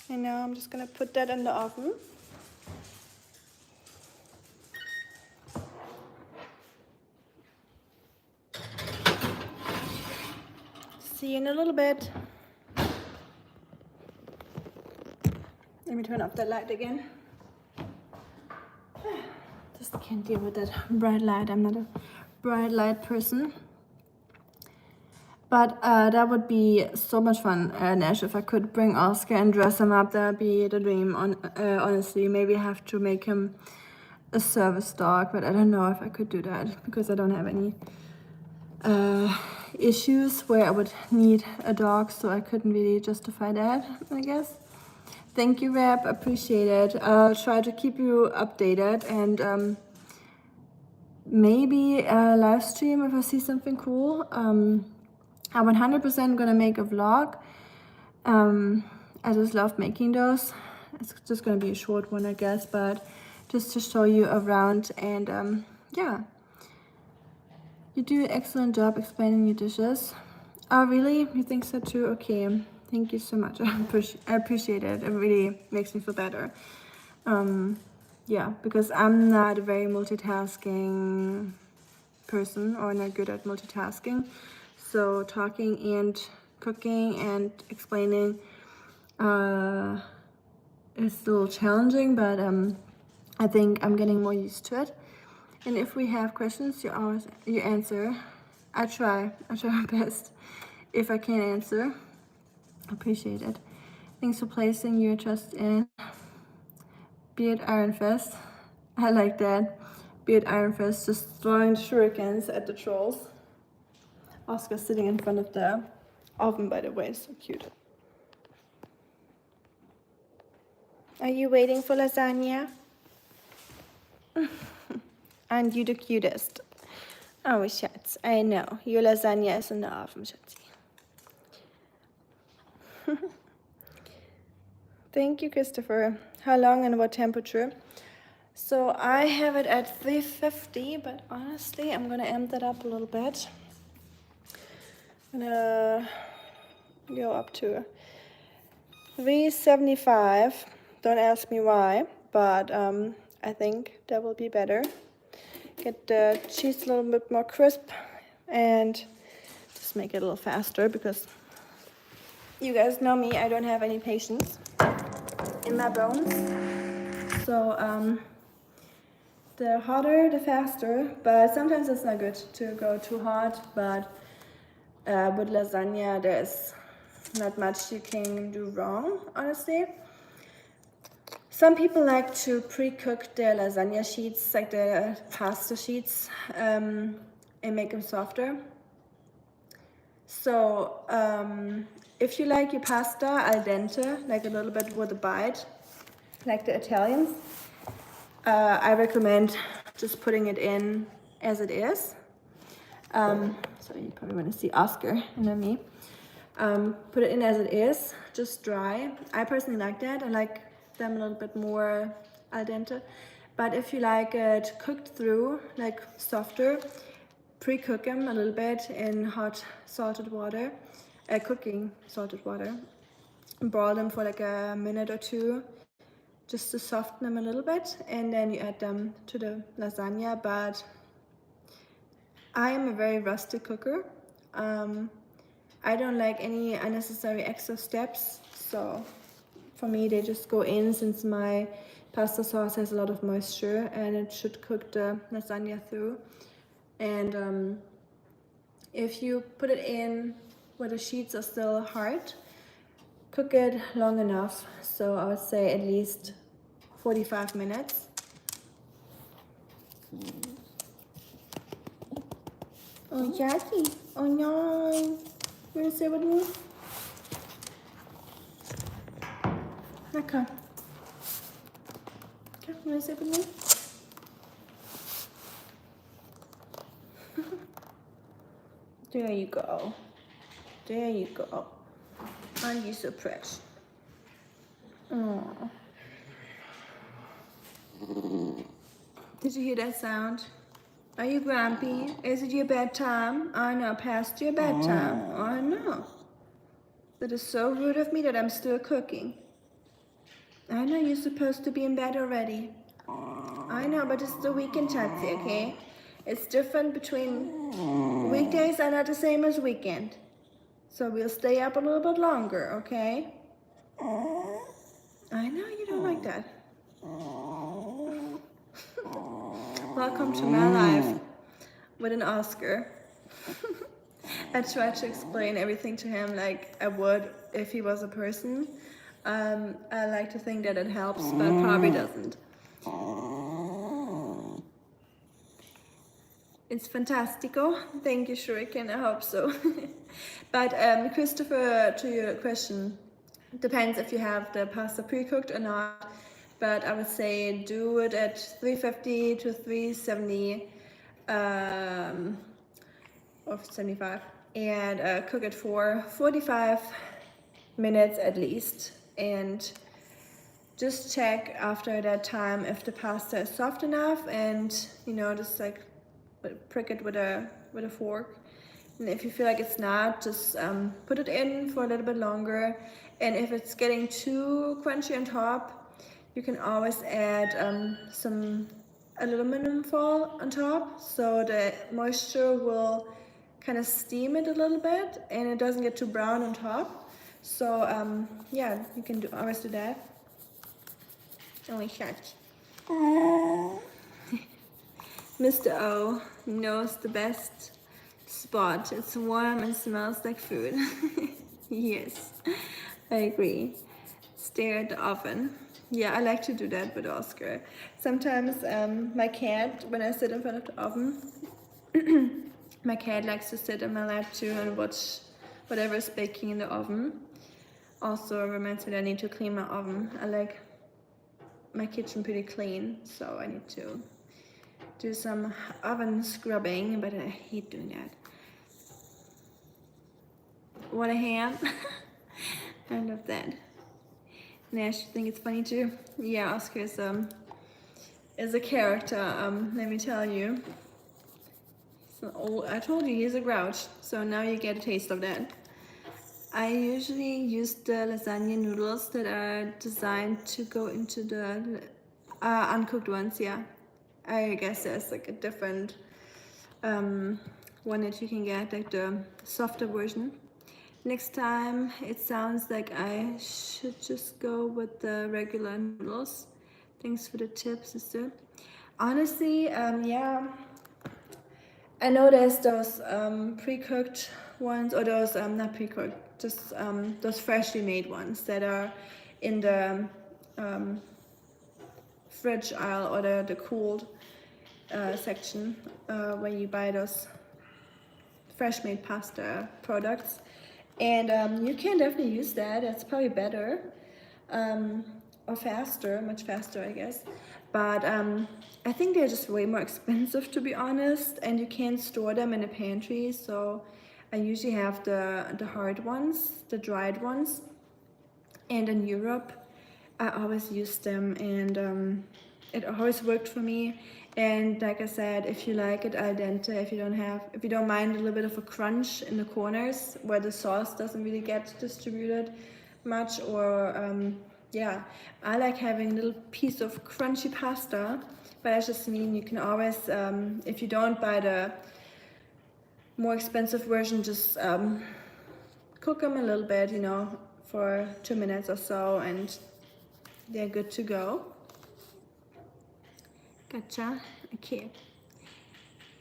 Speaker 1: And now I'm just gonna put that in the oven. See you in a little bit. Let me turn off that light again. Just can't deal with that bright light. I'm not a bright light person. But that would be so much fun, Nash, if I could bring Oscar and dress him up. That would be the dream, honestly. Maybe I have to make him a service dog, but I don't know if I could do that because I don't have any issues where I would need a dog, so I couldn't really justify that, I guess. Thank you, Rap. Appreciate it. I'll try to keep you updated and maybe live stream if I see something cool. I'm 100% gonna make a vlog. I just love making those. It's just gonna be a short one, I guess, but just to show you around. And yeah, you do an excellent job explaining your dishes. Oh, really? You think so too? Okay, thank you so much. I appreciate it. It really makes me feel better. Yeah, because I'm not a very multitasking person, or not good at multitasking. So talking and cooking and explaining is a little challenging, but I think I'm getting more used to it. And if we have questions, you answer. I try my best. If I can't answer, appreciate it. Thanks for placing your trust in Beard Iron Fist. I like that. Beard Iron Fist just throwing shurikens at the trolls. Oscar sitting in front of the oven, by the way, so cute. Are you waiting for lasagna? And you the cutest. Oh, Schatz, I know. Your lasagna is in the oven, Schatzi. Thank you, Christopher. How long and what temperature? So I have it at 350, but honestly, I'm gonna amp that up a little bit. I'm gonna go up to 375. Don't ask me why, but I think that will be better. get the cheese a little bit more crisp and just make it a little faster because you guys know me, I don't have any patience in my bones. So the hotter, the faster, but sometimes it's not good to go too hot, but with lasagna, there's not much you can do wrong, honestly. Some people like to pre-cook their lasagna sheets, like the pasta sheets, and make them softer. So if you like your pasta al dente, like a little bit with a bite, like the Italians, I recommend just putting it in as it is. So you probably want to see Oscar and then me. Put it in as it is, just dry. I personally like that. I like them a little bit more al dente. But if you like it cooked through, like softer, pre-cook them a little bit in hot salted water, cooking salted water. Boil them for like a minute or two, just to soften them a little bit, and then you add them to the lasagna. But I am a very rustic cooker. I don't like any unnecessary extra steps, so for me they just go in, since my pasta sauce has a lot of moisture and it should cook the lasagna through. And if you put it in where the sheets are still hard, cook it long enough, so I would say at least 45 minutes. Oh, Jackie. Oh, no. You want to sit with me? Okay. Okay, you want to sit with me? There you go. There you go. Aren't you so precious? Oh. Did you hear that sound? Are you grumpy? Is it your bedtime? Oh no, past your bedtime. Oh no. That is so rude of me that I'm still cooking. I know you're supposed to be in bed already. I know, but it's the weekend, Chatsy, okay? It's different between weekdays are not the same as weekend. So we'll stay up a little bit longer, okay? I know you don't like that. Welcome to my life with an Oscar. I try to explain everything to him like I would if he was a person. I like to think that it helps, but probably doesn't. It's fantastico. Thank you, Shuriken. I hope so. But Christopher, to your question, depends if you have the pasta pre-cooked or not. But I would say do it at 350 to 370 or 75, and cook it for 45 minutes at least. And just check after that time if the pasta is soft enough, and you know, just like prick it with a fork. And if you feel like it's not, just put it in for a little bit longer. And if it's getting too crunchy on top, you can always add some aluminum foil on top, so the moisture will kind of steam it a little bit and it doesn't get too brown on top. So yeah, you can always do that. Oh my gosh. Mr. O knows the best spot. It's warm and smells like food. Yes, I agree. Stare at the oven. Yeah, I like to do that with Oscar. Sometimes my cat, when I sit in front of the oven, my cat likes to sit in my lap too and watch whatever is baking in the oven. Also reminds me that I need to clean my oven. I like my kitchen pretty clean, so I need to do some oven scrubbing, but I hate doing that. What a ham. I love that. Nash, you think it's funny too? Yeah, Oscar is a character, let me tell you. I told you he's a grouch, so now you get a taste of that. I usually use the lasagna noodles that are designed to go into the uncooked ones, yeah. I guess there's like a different one that you can get, like the softer version. Next time, it sounds like I should just go with the regular noodles. Thanks for the tips, sister. Honestly, yeah, I know there's those pre-cooked ones, or those not pre-cooked, just those freshly made ones that are in the fridge aisle or the cooled section where you buy those fresh made pasta products, and you can definitely use that. That's probably better, or faster, much faster, I guess. But I think they're just way more expensive, to be honest, and you can't store them in a pantry. So I usually have the hard ones, the dried ones, and in Europe I always use them, and it always worked for me. And like I said, if you like it al dente, if you don't mind a little bit of a crunch in the corners where the sauce doesn't really get distributed much, or yeah, I like having a little piece of crunchy pasta. But I just mean you can always, if you don't buy the more expensive version, just cook them a little bit, you know, for 2 minutes or so, and they're good to go. Gotcha. Okay.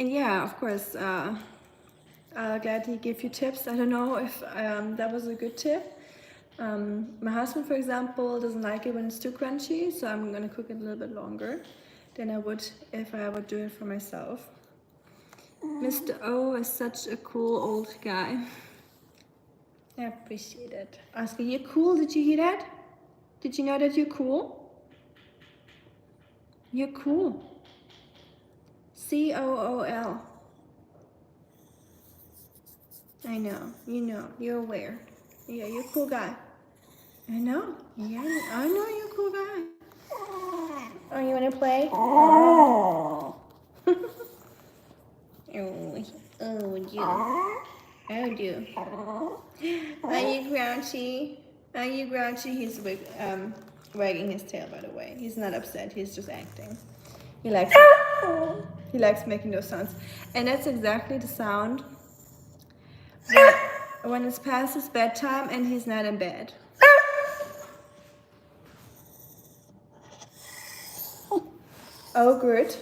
Speaker 1: And yeah, of course, glad he gave you tips. I don't know if that was a good tip. My husband, for example, doesn't like it when it's too crunchy, so I'm gonna cook it a little bit longer than I would if I would do it for myself. Mr. O is such a cool old guy. I appreciate it. Oscar, you're cool. Did you hear that? Did you know that you're cool? You're cool. COOL. I know. You know. You're aware. Yeah, you're a cool guy. I know. Yeah, I know you're a cool guy. Oh, you want to play? Oh. You. Are you grouchy? Are you grouchy? He's wagging his tail, by the way. He's not upset. He's just acting. He likes making those sounds. And that's exactly the sound when it's past his bedtime and he's not in bed. Oh, good.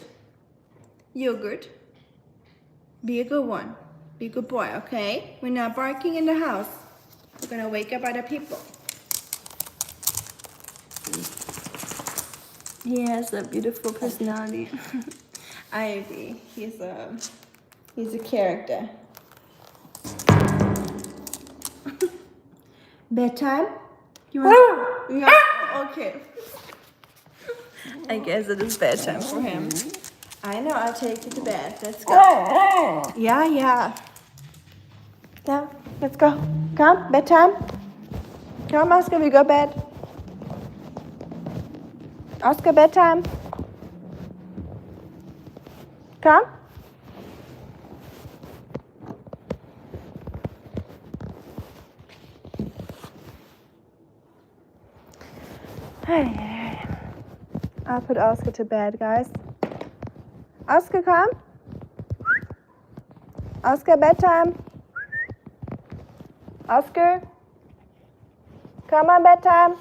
Speaker 1: You're good. Be a good one. Be a good boy, okay? We're not barking in the house. We're gonna wake up other people. He has a beautiful personality. I agree. He's a character. Bedtime? You want? Yeah. Okay. I guess it is bedtime for him. I know. I'll take you to bed. Let's go. Yeah. Yeah. Let's go. Come. Bedtime. Come, Oscar. We go bed. Oscar, bedtime. Come. Hey. I'll put Oscar to bed, guys. Oscar, come. Oscar, bedtime. Oscar. Come on, bedtime.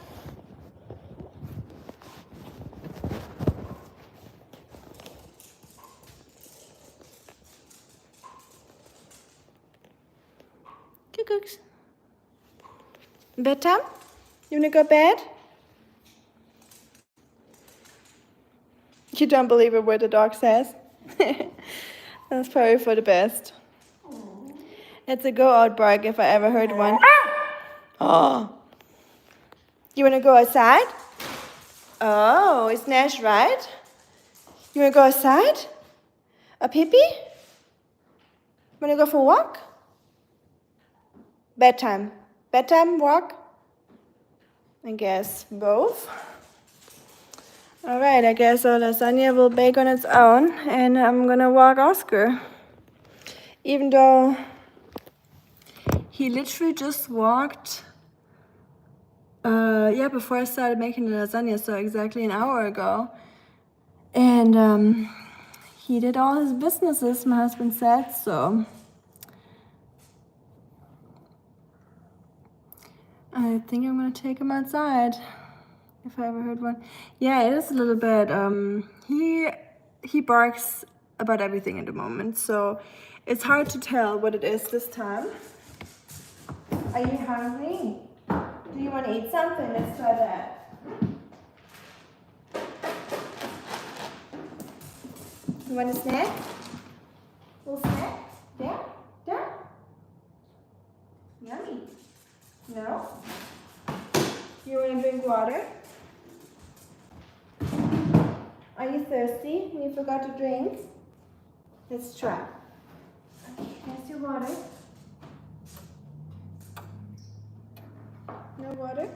Speaker 1: Cooks. Bedtime? You wanna go to bed? You don't believe a word the dog says? That's probably for the best. It's a go-out bark if I ever heard one. Oh. You wanna go outside? Oh, it's Nash, right? You wanna go outside? A pee-pee? Wanna go for a walk? Bedtime. Bedtime, walk? I guess both. Alright, I guess our lasagna will bake on its own, and I'm gonna walk Oscar. Even though he literally just walked, before I started making the lasagna, so exactly an hour ago. And he did all his businesses, my husband said, so I think I'm gonna take him outside if I ever heard one. Yeah, it is a little bit, he barks about everything at the moment, so it's hard to tell what it is this time. Are you hungry? Do you want to eat something? Let's try that. You want a snack? Little snack? Yeah? Yeah? Yummy. No? You want to drink water? Are you thirsty? You forgot to drink? Let's try. Okay, here's your water. No water?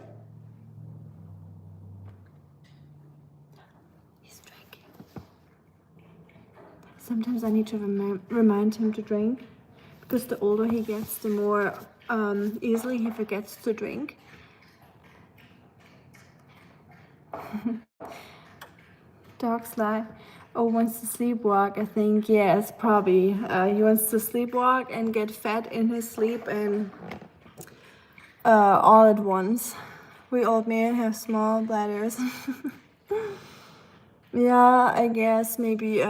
Speaker 1: He's drinking. Sometimes I need to remind him to drink, because the older he gets, the more easily he forgets to drink. Dog's lie. Oh, wants to sleepwalk, I think. Yes, probably. He wants to sleepwalk and get fat in his sleep and all at once. We old men have small bladders. Yeah, I guess maybe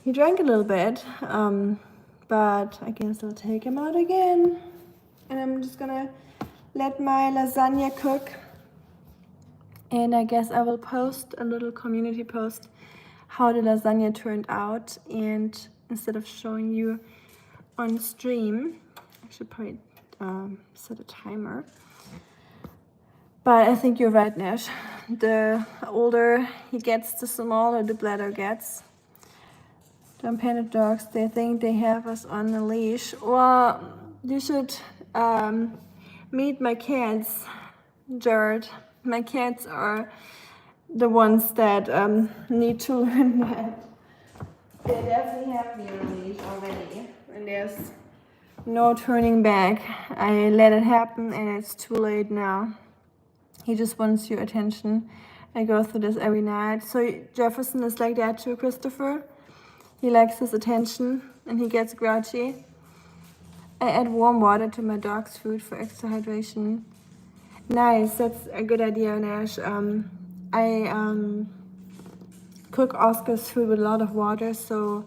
Speaker 1: he drank a little bit, but I guess I'll take him out again. And I'm just gonna let my lasagna cook. And I guess I will post a little community post how the lasagna turned out. And instead of showing you on stream, I should probably set a timer. But I think you're right, Nash. The older he gets, the smaller the bladder gets. Dumb panda dogs, they think they have us on a leash. Well, you should meet my cats, Jared. My cats are the ones that need to learn that. They definitely have me on a leash already, and there's no turning back. I let it happen, and it's too late now. He just wants your attention. I go through this every night. So Jefferson is like that too, Christopher. He likes his attention, and he gets grouchy. I add warm water to my dog's food for extra hydration. Nice, that's a good idea, Nash. I cook Oscar's food with a lot of water, so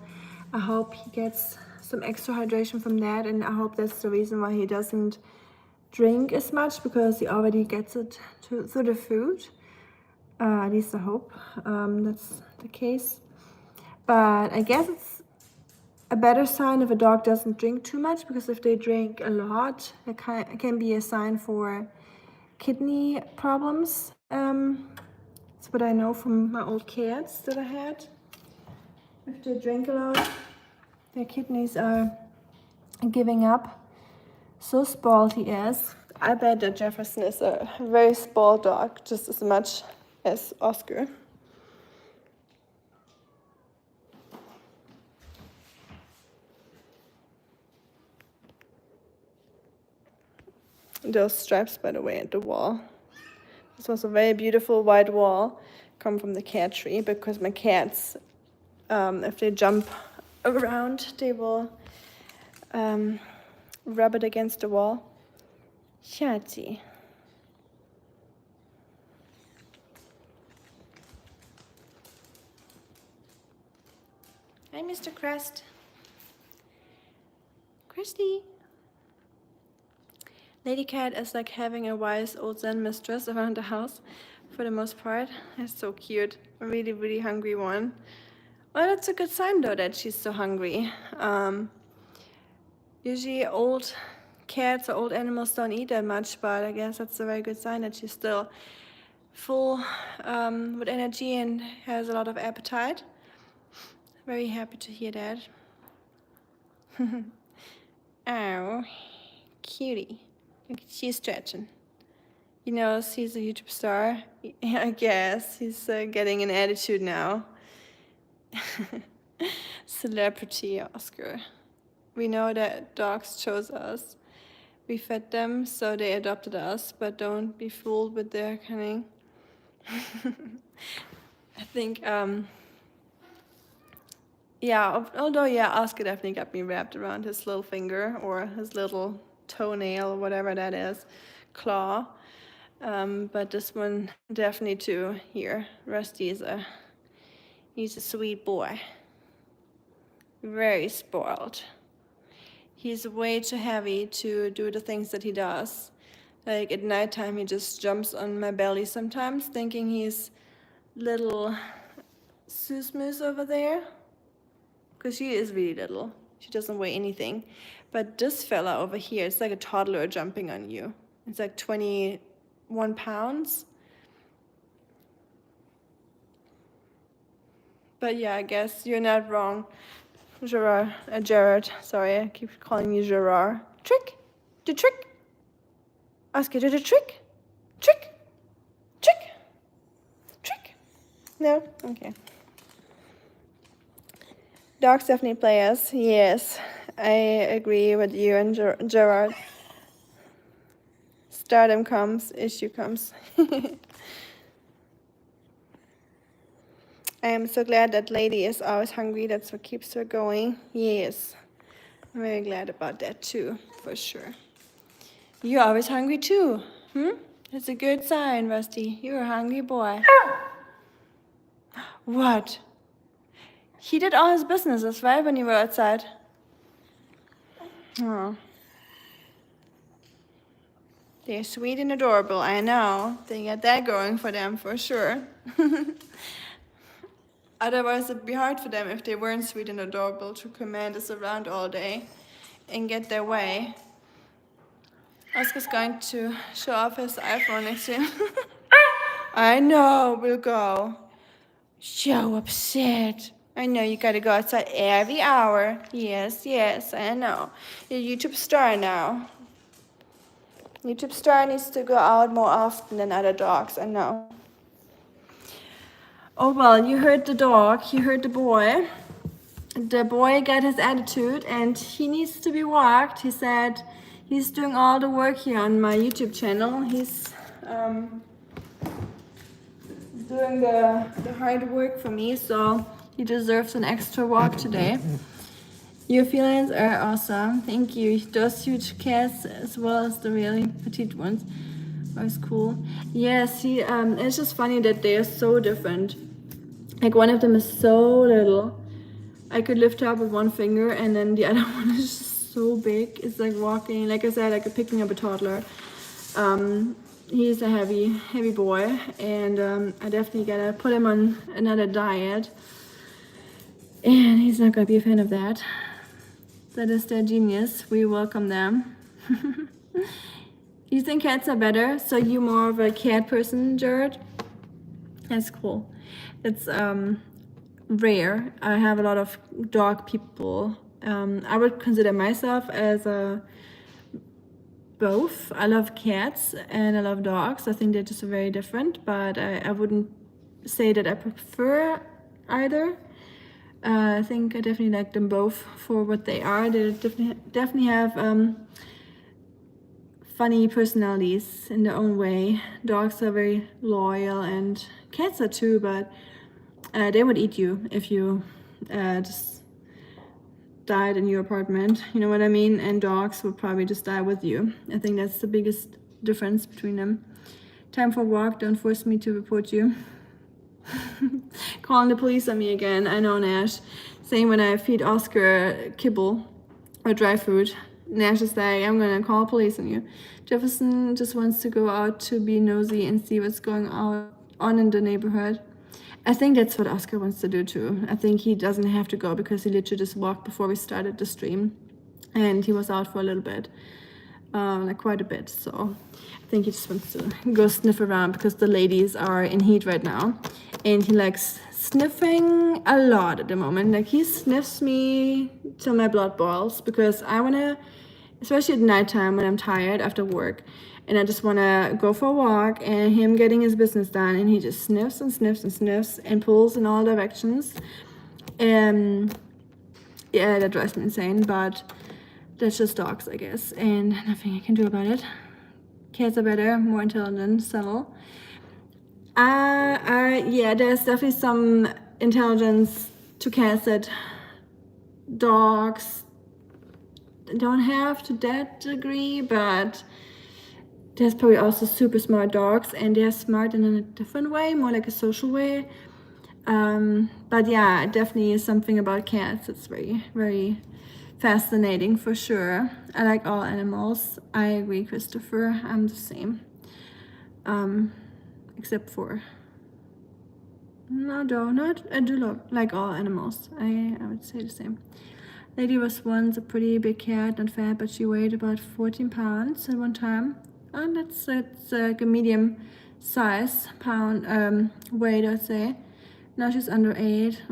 Speaker 1: I hope he gets some extra hydration from that, and I hope that's the reason why he doesn't drink as much, because he already gets it through the food. At least I hope that's the case. But I guess it's a better sign if a dog doesn't drink too much, because if they drink a lot, it can be a sign for kidney problems. That's what I know from my old cats that I had. If they drink a lot, their kidneys are giving up. So spoiled he is. I bet that Jefferson is a very spoiled dog, just as much as Oscar. Those stripes, by the way, at the wall. This was a very beautiful white wall, come from the cat tree, because my cats, if they jump around, they will rub it against the wall. Schatzi. Hi, Mr. Crest. Christy. Lady Cat is like having a wise old Zen mistress around the house for the most part. That's so cute. A really, really hungry one. Well, that's a good sign though that she's so hungry. Usually old cats or old animals don't eat that much, but I guess that's a very good sign that she's still full with energy and has a lot of appetite. Very happy to hear that. Ow, cutie. Look, she's stretching. You know, he's a YouTube star. I guess he's getting an attitude now. Celebrity Oscar. We know that dogs chose us. We fed them, so they adopted us, but don't be fooled with their cunning. I think Yeah, although, yeah, Oscar definitely got me wrapped around his little finger or his little toenail, whatever that is, claw. But this one definitely too. Here, Rusty he's a sweet boy. Very spoiled. He's way too heavy to do the things that he does. Like at nighttime, he just jumps on my belly sometimes, thinking he's little Susmus over there. Because she is really little. She doesn't weigh anything. But this fella over here, it's like a toddler jumping on you. It's like 21 pounds. But yeah, I guess you're not wrong. Gerard, sorry, I keep calling you Gerard. Trick! The trick! Oscar, do the trick! Trick! Trick! Trick! No? Okay. Dogs definitely play us. Yes, I agree with you and Gerard. Stardom comes, issue comes. I am so glad that lady is always hungry. That's what keeps her going. Yes, I'm very glad about that too, for sure. You're always hungry too. It's a good sign, Rusty. You're a hungry boy. What? He did all his businesses, right, when you were outside? Oh. They're sweet and adorable, I know. They get that going for them, for sure. Otherwise, it'd be hard for them if they weren't sweet and adorable to command us around all day and get their way. Oscar's going to show off his iPhone next to him. I know, we'll go. So upset. I know you gotta go outside every hour. Yes, yes, I know. You're a YouTube star now. YouTube star needs to go out more often than other dogs, I know. Oh well, you heard the dog, you heard the boy. The boy got his attitude and he needs to be walked. He said he's doing all the work here on my YouTube channel. He's doing the hard work for me, so he deserves an extra walk today. Your feelings are awesome. Thank you. Those huge cats as well as the really petite ones are cool. Yes, it's just funny that they are so different. Like one of them is so little. I could lift her up with one finger and then the other one is just so big. It's like walking, like I said, like picking up a toddler. He's a heavy boy, and I definitely gotta put him on another diet. And he's not gonna be a fan of that. That is their genius. We welcome them. You think cats are better? So you more of a cat person, Jared? That's cool. It's rare. I have a lot of dog people. I would consider myself as a both. I love cats and I love dogs. I think they're just very different, but I wouldn't say that I prefer either. I think I definitely like them both for what they are. They definitely have funny personalities in their own way. Dogs are very loyal and cats are too, but they would eat you if you just died in your apartment, you know what I mean? And dogs would probably just die with you. I think that's the biggest difference between them. Time for a walk, don't force me to report you. Calling the police on me again. I know, Nash. Saying when I feed Oscar kibble or dry food, Nash is like, I'm gonna call police on you. Jefferson just wants to go out to be nosy and see what's going on in the neighborhood. I think that's what Oscar wants to do too. I think he doesn't have to go because he literally just walked before we started the stream. And he was out for a little bit, like quite a bit. So I think he just wants to go sniff around because the ladies are in heat right now. And he likes sniffing a lot at the moment. Like he sniffs me till my blood boils because I wanna, especially at nighttime when I'm tired after work, and I just want to go for a walk and him getting his business done, and he just sniffs and sniffs and sniffs and pulls in all directions. Yeah, that drives me insane, but that's just dogs, I guess, and nothing I can do about it. Cats are better, more intelligent, subtle. Yeah, there's definitely some intelligence to cats that dogs don't have to that degree, but there's probably also super smart dogs, and they're smart in a different way, more like a social way. But yeah, it definitely is something about cats. It's very, very fascinating for sure. I like all animals. I agree, Christopher. I'm the same. Except for no, not I do like all animals. I would say the same. Lady was once a pretty big cat, not fat, but she weighed about 14 pounds at one time. And that's like a medium size pound weight, I'd say. Now she's under 8.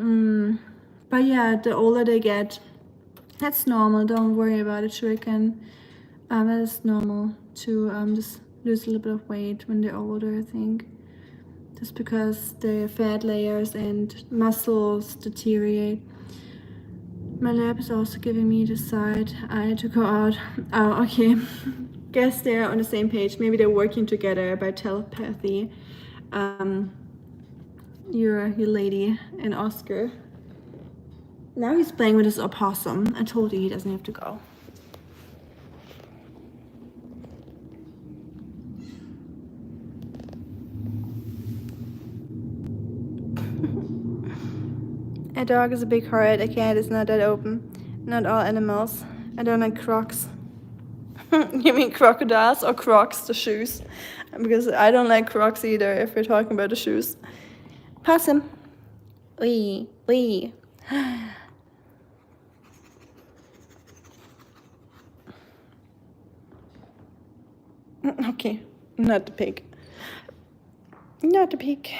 Speaker 1: But yeah, the older they get, that's normal. Don't worry about it, Shuriken. That is normal to just lose a little bit of weight when they're older, I think. Just because the fat layers and muscles deteriorate. My lab is also giving me the side eye to go out. Oh, okay. Guess they're on the same page. Maybe they're working together by telepathy. Your lady and Oscar. Now he's playing with his opossum. I told you he doesn't have to go. A dog is a big heart. A cat is not that open. Not all animals. I don't like crocs. You mean crocodiles or Crocs, the shoes? Because I don't like Crocs either if we're talking about the shoes. Possum. Wee, wee. Okay, not the pig. Not the pig.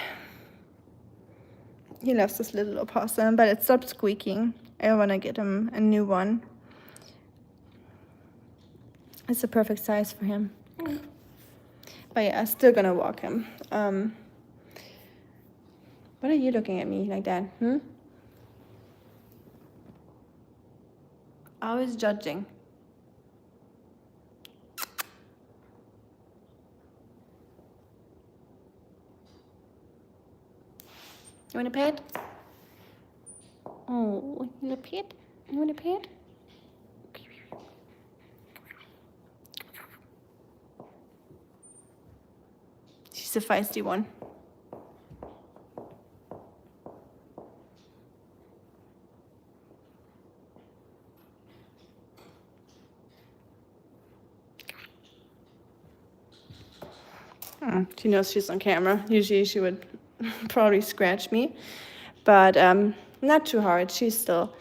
Speaker 1: He loves this little opossum, but it stopped squeaking. I want to get him a new one. It's the perfect size for him. But yeah, I'm still gonna walk him. What are you looking at me like that? Always judging. You want a pet? Oh, you want a pet? You want a pet? She's a feisty one. She knows she's on camera. Usually she would probably scratch me, but not too hard. She's still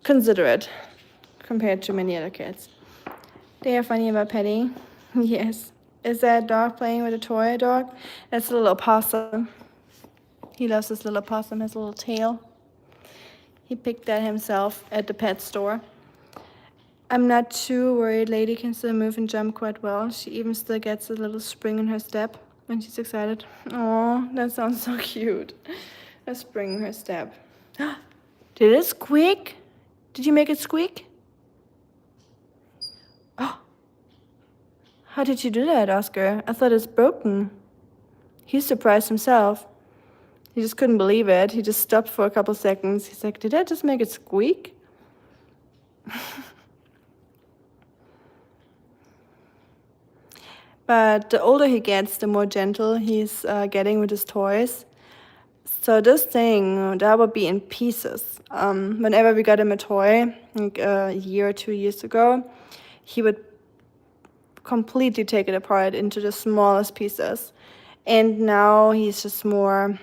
Speaker 1: considerate compared to many other kids. They are funny about petting. Yes. Is that dog playing with a toy dog? That's a little opossum. He loves this little opossum, his little tail. He picked that himself at the pet store. I'm not too worried. Lady can still move and jump quite well. She even still gets a little spring in her step when she's excited. Oh, that sounds so cute. A spring in her step. Did it squeak? Did you make it squeak? Oh. How did you do that, Oscar? I thought it's broken. He's surprised himself. He just couldn't believe it. He just stopped for a couple seconds. He's like, did I just make it squeak? But the older he gets, the more gentle he's getting with his toys. So this thing, that would be in pieces. Whenever we got him a toy, like a year or 2 years ago, he would completely take it apart into the smallest pieces. And now he's just more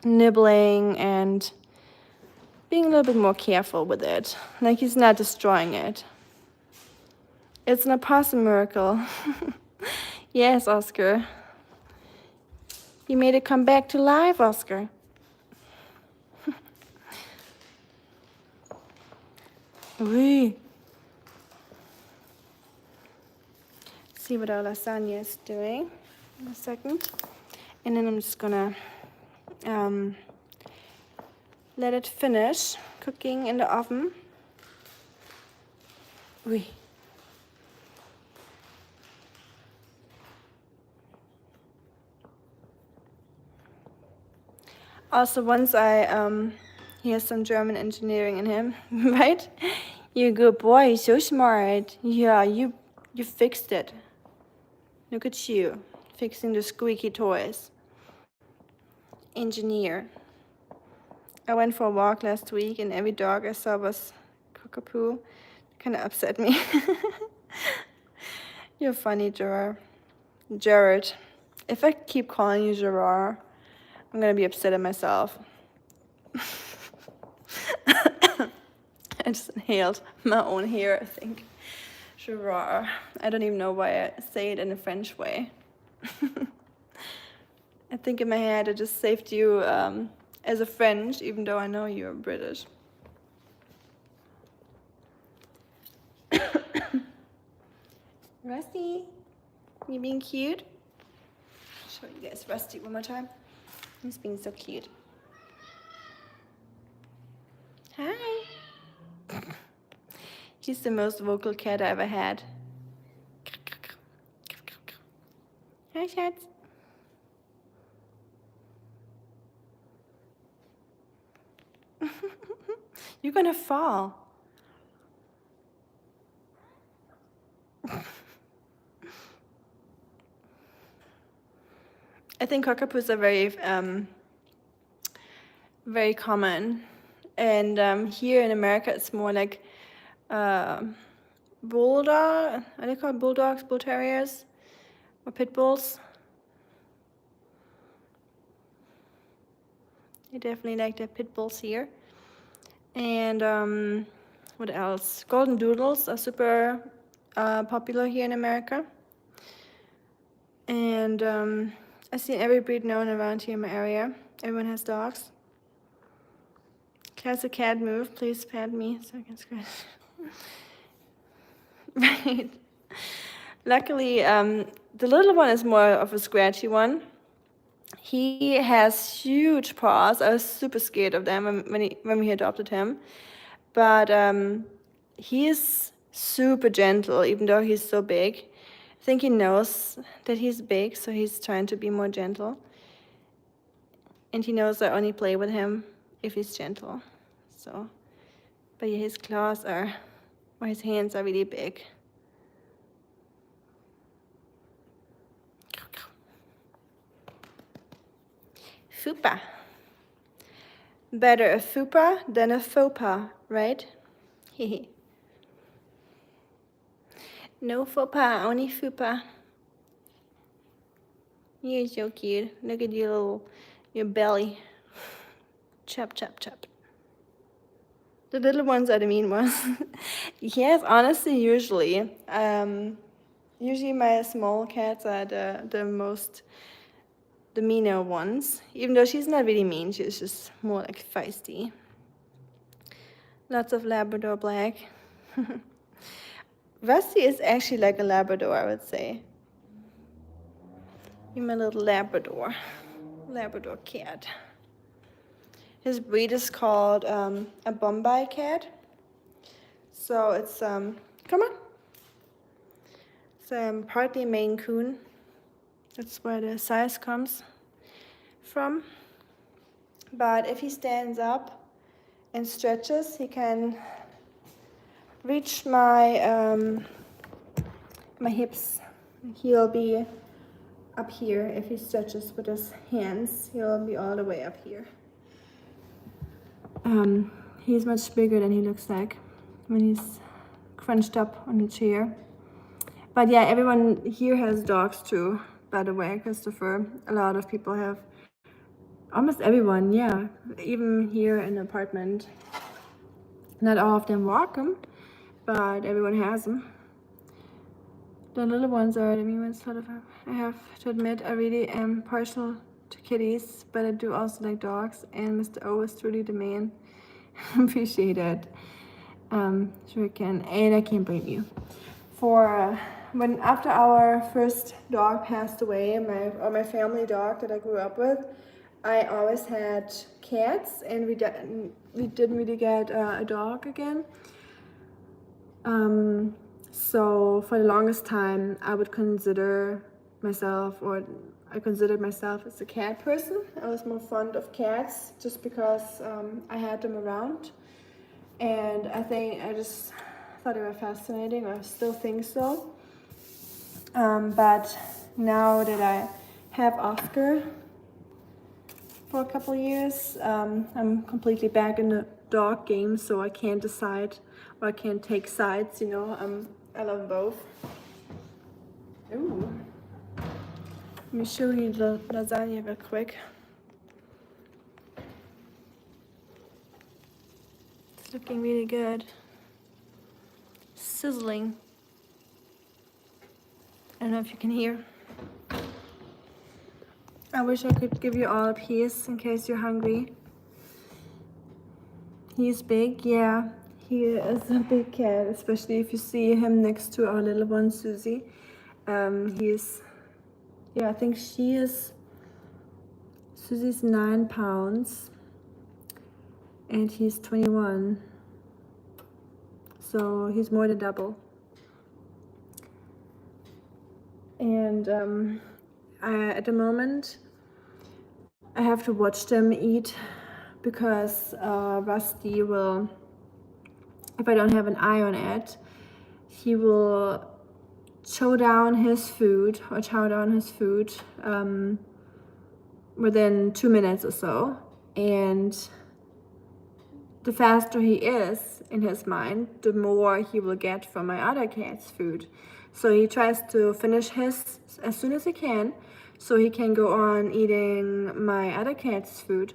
Speaker 1: nibbling and being a little bit more careful with it. Like he's not destroying it. It's an opossum miracle. Yes, Oscar. You made it come back to life, Oscar. Oui. See what our lasagna is doing in a second. And then I'm just gonna let it finish cooking in the oven. Oui. Also, once I He has some German engineering in him, right? You're a good boy. You're so smart. Yeah, you fixed it. Look at you, fixing the squeaky toys. Engineer. I went for a walk last week, and every dog I saw was cockapoo. Kind of upset me. You're funny, Gerard. Jared. If I keep calling you Gerard, I'm gonna be upset at myself. I just inhaled my own hair, I think. Gerard. I don't even know why I say it in a French way. I think in my head I just saved you as a French, even though I know you're British. Rusty, you being cute? I'll show you guys Rusty one more time. He's being so cute. Hi. He's the most vocal cat I ever had. Hi, Schatz. You're gonna fall. I think cockapoos are very common, and here in America it's more like bulldog. Are they called bulldogs, bull terriers, or pit bulls? I definitely like the pit bulls here. And what else? Golden doodles are super popular here in America. And I've seen every breed known around here in my area. Everyone has dogs. Classic cat move. Please pat me so I can scratch. Right. Luckily, the little one is more of a scratchy one. He has huge paws. I was super scared of them when we adopted him. But he is super gentle, even though he's so big. I think he knows that he's big, so he's trying to be more gentle. And he knows I only play with him if he's gentle. So, but yeah, his claws or his hands are really big. Fupa. Better a fupa than a faux pas, right? Hehe. No faux pas, only fupa. You're so cute. Look at your belly. Chop, chop, chop. The little ones are the mean ones. Yes, honestly, usually. Usually my small cats are the meaner ones. Even though she's not really mean, she's just more like feisty. Lots of Labrador black. Rusty is actually like a Labrador, I would say. You're my little Labrador cat. His breed is called a Bombay cat. So it's, come on. It's partly Maine Coon. That's where the size comes from. But if he stands up and stretches, he can reach my my hips. He'll be up here. If he stretches with his hands, he'll be all the way up here. He's much bigger than he looks like when he's crunched up on the chair. But yeah, everyone here has dogs too, by the way, Christopher. A lot of people have. Almost everyone, yeah. Even here in the apartment. Not all of them walk them, but everyone has them. The little ones are the mean ones, sort of. I have to admit, I really am partial to kitties, but I do also like dogs, and Mr. O is truly the man. Appreciate it. Sure can, and I can't blame you. For when after our first dog passed away, my family dog that I grew up with, I always had cats, and we didn't really get a dog again. So for the longest time, I would consider myself, or I considered myself as a cat person. I was more fond of cats just because I had them around, and I just thought they were fascinating. I still think so. But now that I have Oscar for a couple years, I'm completely back in the dog game, so I can't decide, or I can't take sides, you know. I love both. Ooh. Let me show you the lasagna real quick. It's looking really good. Sizzling. I don't know if you can hear. I wish I could give you all a piece in case you're hungry. He's big, yeah. He is a big cat, especially if you see him next to our little one, Susie. I think Susie's 9 pounds and he's 21. So he's more than double. And at the moment, I have to watch them eat because Rusty will, if I don't have an eye on it, he will chow down his food within 2 minutes or so. And the faster he is in his mind, the more he will get from my other cat's food. So he tries to finish his as soon as he can, so he can go on eating my other cat's food.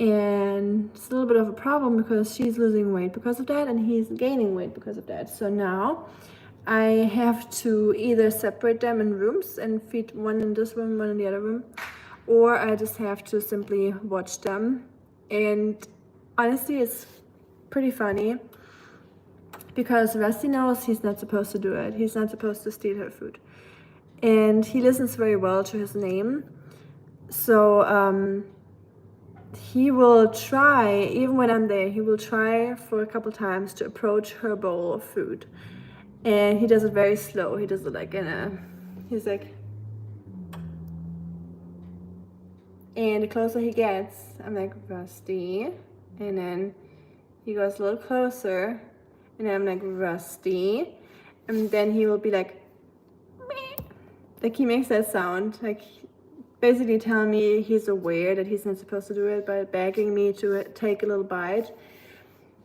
Speaker 1: And it's a little bit of a problem because she's losing weight because of that and he's gaining weight because of that. So now I have to either separate them in rooms and feed one in this room, one in the other room, or I just have to simply watch them. And honestly, it's pretty funny because Rusty knows he's not supposed to do it. He's not supposed to steal her food. And he listens very well to his name. So he will try, even when I'm there, he will try for a couple times to approach her bowl of food. And he does it very slow. He does it like he's like, and the closer he gets, I'm like, Rusty. And then he goes a little closer, and then I'm like, Rusty. And then he will be like, meh. Like he makes that sound, like basically telling me he's aware that he's not supposed to do it by begging me to take a little bite.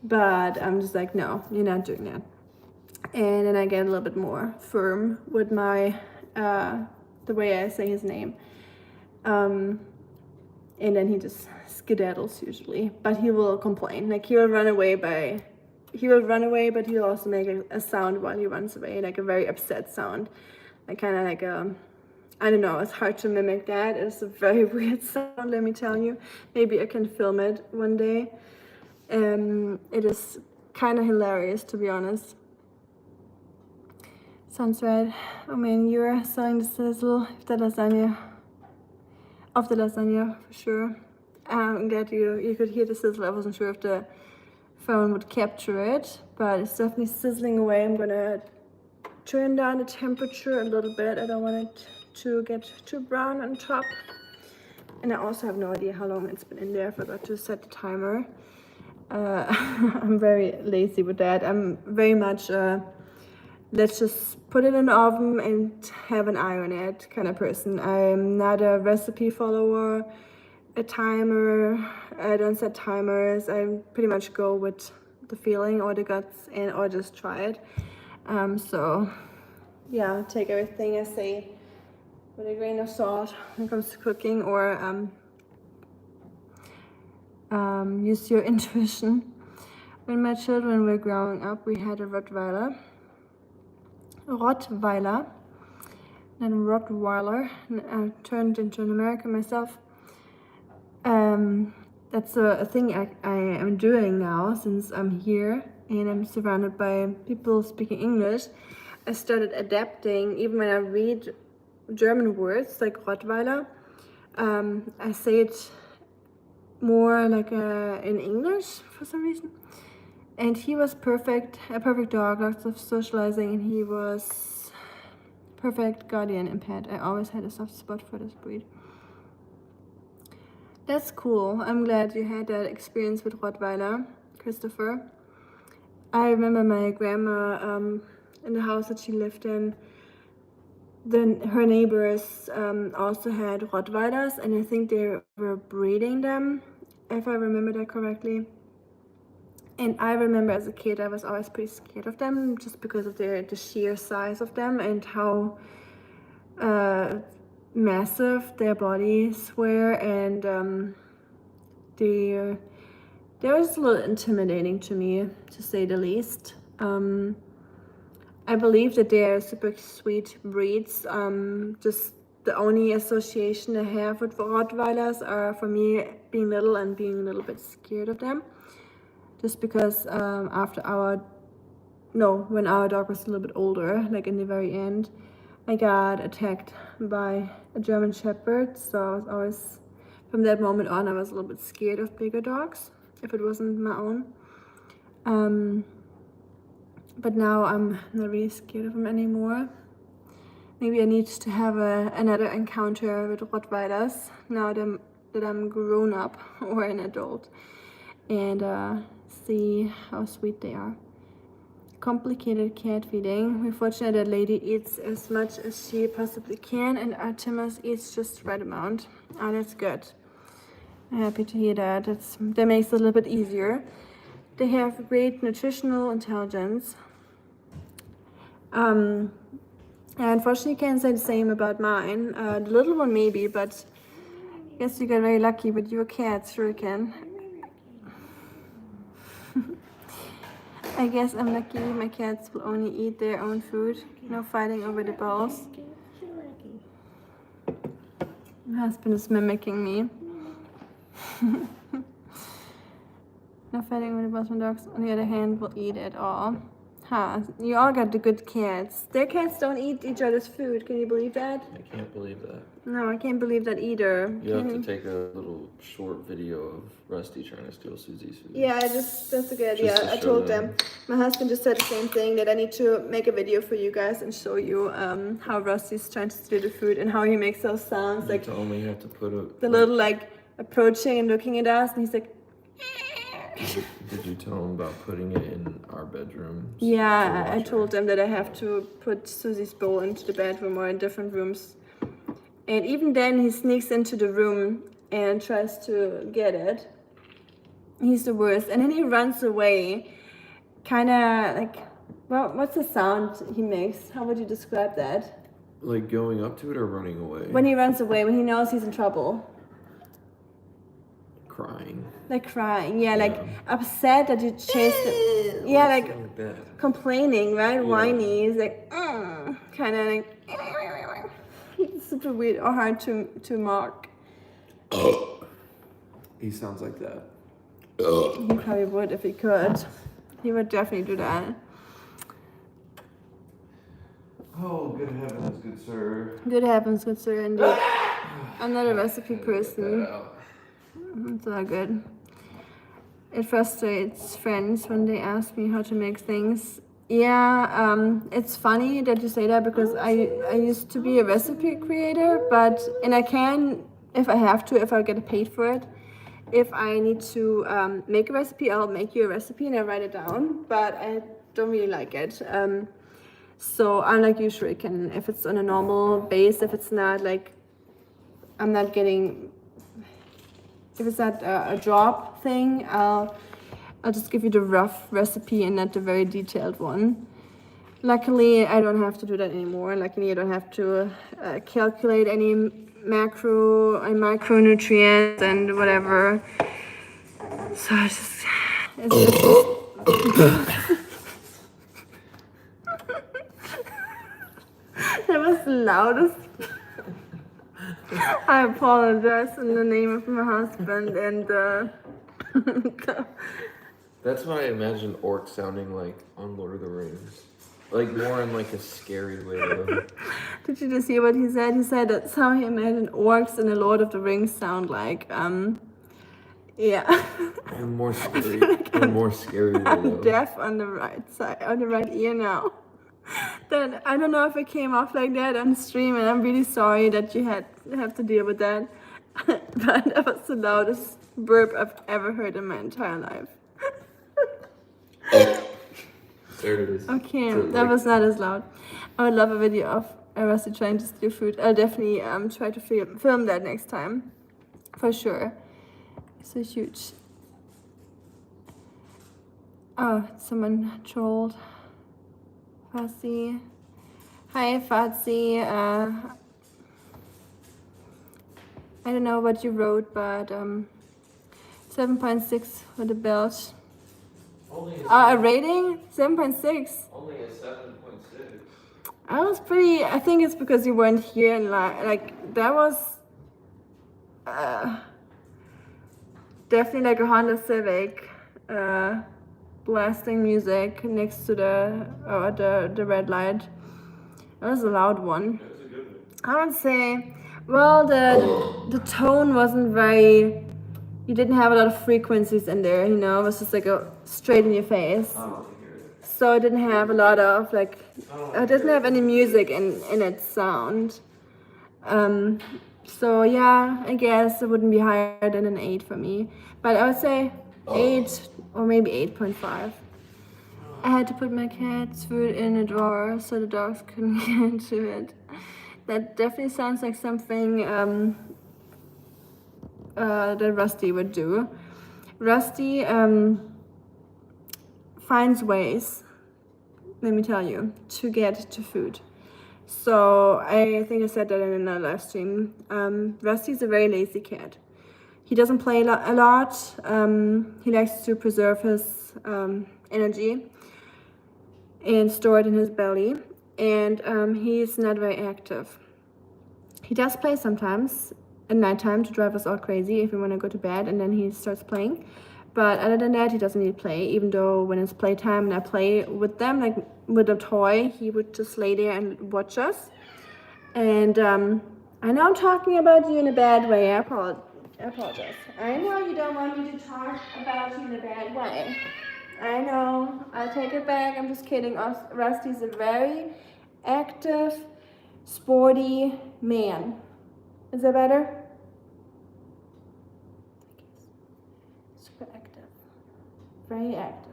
Speaker 1: But I'm just like, no, you're not doing that. And then I get a little bit more firm with my the way I say his name. And then he just skedaddles usually, but he will complain. Like he will run away, but he'll also make a sound while he runs away, like a very upset sound, like kind of like I don't know, it's hard to mimic that. It's a very weird sound, let me tell you. Maybe I can film it one day. It is kind of hilarious, to be honest. Sounds right. I mean, you're selling the sizzle of the lasagna, for sure. I'm glad you could hear the sizzle. I wasn't sure if the phone would capture it, but it's definitely sizzling away. I'm gonna turn down the temperature a little bit. I don't want it to get too brown on top. And I also have no idea how long it's been in there. I forgot to set the timer. I'm very lazy with that. I'm very much let's just put it in the oven and have an eye on it kind of person. I'm not a recipe follower, a timer. I don't set timers. I pretty much go with the feeling or the guts or just try it. So yeah, take everything I say with a grain of salt when it comes to cooking, or use your intuition. When my children were growing up, we had a Rottweiler, and Rottweiler, and I turned into an American myself. That's a thing I am doing now since I'm here and I'm surrounded by people speaking English. I started adapting, even when I read German words like Rottweiler, I say it more like in English for some reason. And he was a perfect dog, lots of socializing, and he was perfect guardian and pet. I always had a soft spot for this breed. That's cool. I'm glad you had that experience with Rottweiler, Christopher. I remember my grandma in the house that she lived in. Then her neighbors also had Rottweilers, and I think they were breeding them, if I remember that correctly. And I remember as a kid, I was always pretty scared of them, just because of the sheer size of them and how massive their bodies were, and they were just a little intimidating to me, to say the least. I believe that they are super sweet breeds. Just the only association I have with Rottweilers are, for me, being little and being a little bit scared of them. Just because when our dog was a little bit older, like in the very end, I got attacked by a German Shepherd. So I was always, from that moment on, I was a little bit scared of bigger dogs, if it wasn't my own. But now I'm not really scared of them anymore. Maybe I need to have another encounter with Rottweilers now that I'm grown up or an adult, and see how sweet they are. Complicated cat feeding. We're fortunate that Lady eats as much as she possibly can, and Artemis eats just the right amount. Oh, that's good. I'm happy to hear that. That makes it a little bit easier. They have great nutritional intelligence. I unfortunately can't say the same about mine. The little one maybe, but I guess you got very lucky with your cats, sure can. I guess I'm lucky. My cats will only eat their own food. No fighting over the bowls. My husband is mimicking me. No fighting over the bowls. My dogs, on the other hand, will eat it all. Huh, you all got the good cats. Their cats don't eat each other's food. Can you believe that?
Speaker 2: I can't believe that.
Speaker 1: No, I can't believe that either.
Speaker 2: You have to take a little short video of Rusty trying to steal Susie's food.
Speaker 1: Yeah, that's a good idea.
Speaker 2: Just to
Speaker 1: I
Speaker 2: show
Speaker 1: told
Speaker 2: them.
Speaker 1: them. My husband just said the same thing, that I need to make a video for you guys and show you how Rusty's trying to steal the food and how he makes those sounds.
Speaker 2: You
Speaker 1: Like
Speaker 2: told me you have to put
Speaker 1: the little like approaching and looking at us, and he's like,
Speaker 2: Did you tell him about putting it in our bedroom?
Speaker 1: yeah, I told them that I have to put Susie's bowl into the bedroom or in different rooms. And even then, he sneaks into the room and tries to get it. He's the worst. And then he runs away, kind of like, well, what's the sound he makes? How would you describe that?
Speaker 2: Like going up to it or running away?
Speaker 1: When he runs away, when he knows he's in trouble.
Speaker 2: Crying.
Speaker 1: Like crying, yeah, like upset that you chased him. Yeah, like
Speaker 2: that.
Speaker 1: complaining, right?
Speaker 2: Yeah.
Speaker 1: Whiny. He's like, kind of like, it's super weird or hard to mark.
Speaker 2: He sounds like that.
Speaker 1: He probably would if he could. He would definitely do that.
Speaker 2: Oh, good heavens, good sir.
Speaker 1: Good heavens, good sir, indeed. I'm not a recipe person. It's all good. It frustrates friends when they ask me how to make things. Yeah, it's funny that you say that, because I used to be a recipe creator, and I can, if I have to, if I get paid for it. If I need to make a recipe, I'll make you a recipe and I write it down, but I don't really like it. So unlike you, sure, if it's on a normal base, if it's not like, if it's not a drop thing, I'll just give you the rough recipe and not the very detailed one. Luckily, I don't have to do that anymore. Luckily, I don't have to calculate any macro and micronutrients and whatever. So it's that was the loudest. I apologize in the name of my husband and
Speaker 2: That's what I imagine orcs sounding like on Lord of the Rings. Like more in like a scary way though.
Speaker 1: Did you just hear what he said? He said that's how he imagined orcs in the Lord of the Rings sound like. Yeah.
Speaker 2: And more scary. In a more scary way
Speaker 1: I'm
Speaker 2: though.
Speaker 1: deaf on the right side, on the right ear now. Then I don't know if it came off like that on stream, and I'm really sorry that you have to deal with that. But that was the loudest burp I've ever heard in my entire life.
Speaker 2: There it is.
Speaker 1: Okay,
Speaker 2: So,
Speaker 1: that
Speaker 2: like,
Speaker 1: was not as loud. I would love a video of Rusty trying to steal food. I'll definitely try to film that next time, for sure. So huge. Oh, someone trolled. Fuzzy. Hi, Fuzzy. I don't know what you wrote, but 7.6 for the belch. A rating? 7.6.
Speaker 2: only a 7.6.
Speaker 1: I was pretty. I think it's because you weren't here and like that was definitely like a Honda Civic, blasting music next to the red light. That was a loud one.
Speaker 2: That was a good one.
Speaker 1: I would say, well, the tone wasn't very. You didn't have a lot of frequencies in there, you know. It was just like a straight in your face.
Speaker 2: I don't want to hear it.
Speaker 1: So it didn't have a lot of like. It didn't have any music in its sound. So yeah, I guess it wouldn't be higher than an 8 for me. But I would say 8 or maybe 8.5. I had to put my cat's food in a drawer so the dogs couldn't get into it. That definitely sounds like something that Rusty would do. Rusty finds ways, let me tell you, to get to food. So I think I said that in another live stream. Rusty's a very lazy cat. He doesn't play a lot. He likes to preserve his energy and store it in his belly. And he's not very active. He does play sometimes at nighttime to drive us all crazy if we want to go to bed, and then he starts playing. But other than that, he doesn't need play, even though when it's playtime and I play with them, like with a toy, he would just lay there and watch us. And I know I'm talking about you in a bad way. I apologize. I know you don't want me to talk about you in a bad way. I know. I'll take it back. I'm just kidding. Rusty's a very active, sporty man. Is that better? Super active. Very active.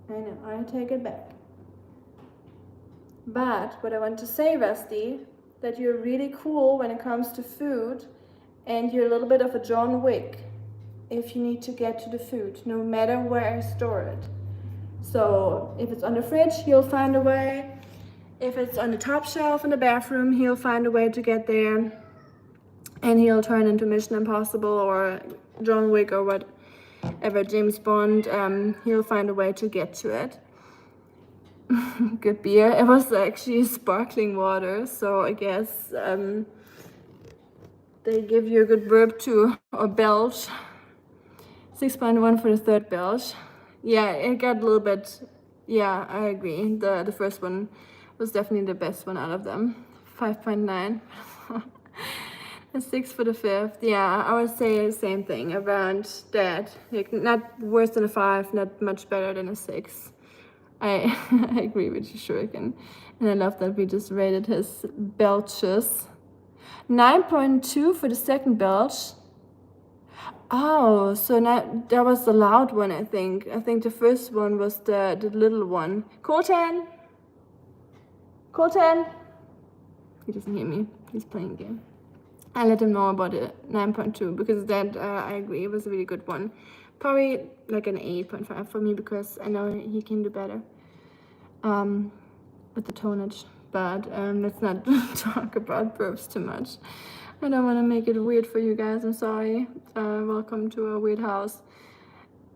Speaker 1: I know. I'll take it back. But what I want to say, Rusty, that you're really cool when it comes to food, and you're a little bit of a John Wick if you need to get to the food, no matter where I store it. So if it's on the fridge, he'll find a way. If it's on the top shelf in the bathroom, he'll find a way to get there. And he'll turn into Mission Impossible or John Wick or whatever, James Bond. He'll find a way to get to it. Good beer. It was actually sparkling water, so I guess they give you a good burp too, or belch. 6.1 for the third belch. Yeah, it got a little bit. Yeah, I agree. The first one was definitely the best one out of them. 5.9. A 6 for the fifth. Yeah, I would say the same thing, around that. Like, not worse than a 5, not much better than a 6. I agree with you, Shuriken. And I love that we just rated his belches. 9.2 for the second belch. Oh, so now that was the loud one, I think. I think the first one was the little one. Colton! Colton! He doesn't hear me. He's playing a game. I let him know about it, 9.2, because that, I agree, it was a really good one. Probably like an 8.5 for me, because I know he can do better with the tonnage. But let's not talk about burps too much. I don't want to make it weird for you guys, I'm sorry. Welcome to a weird house.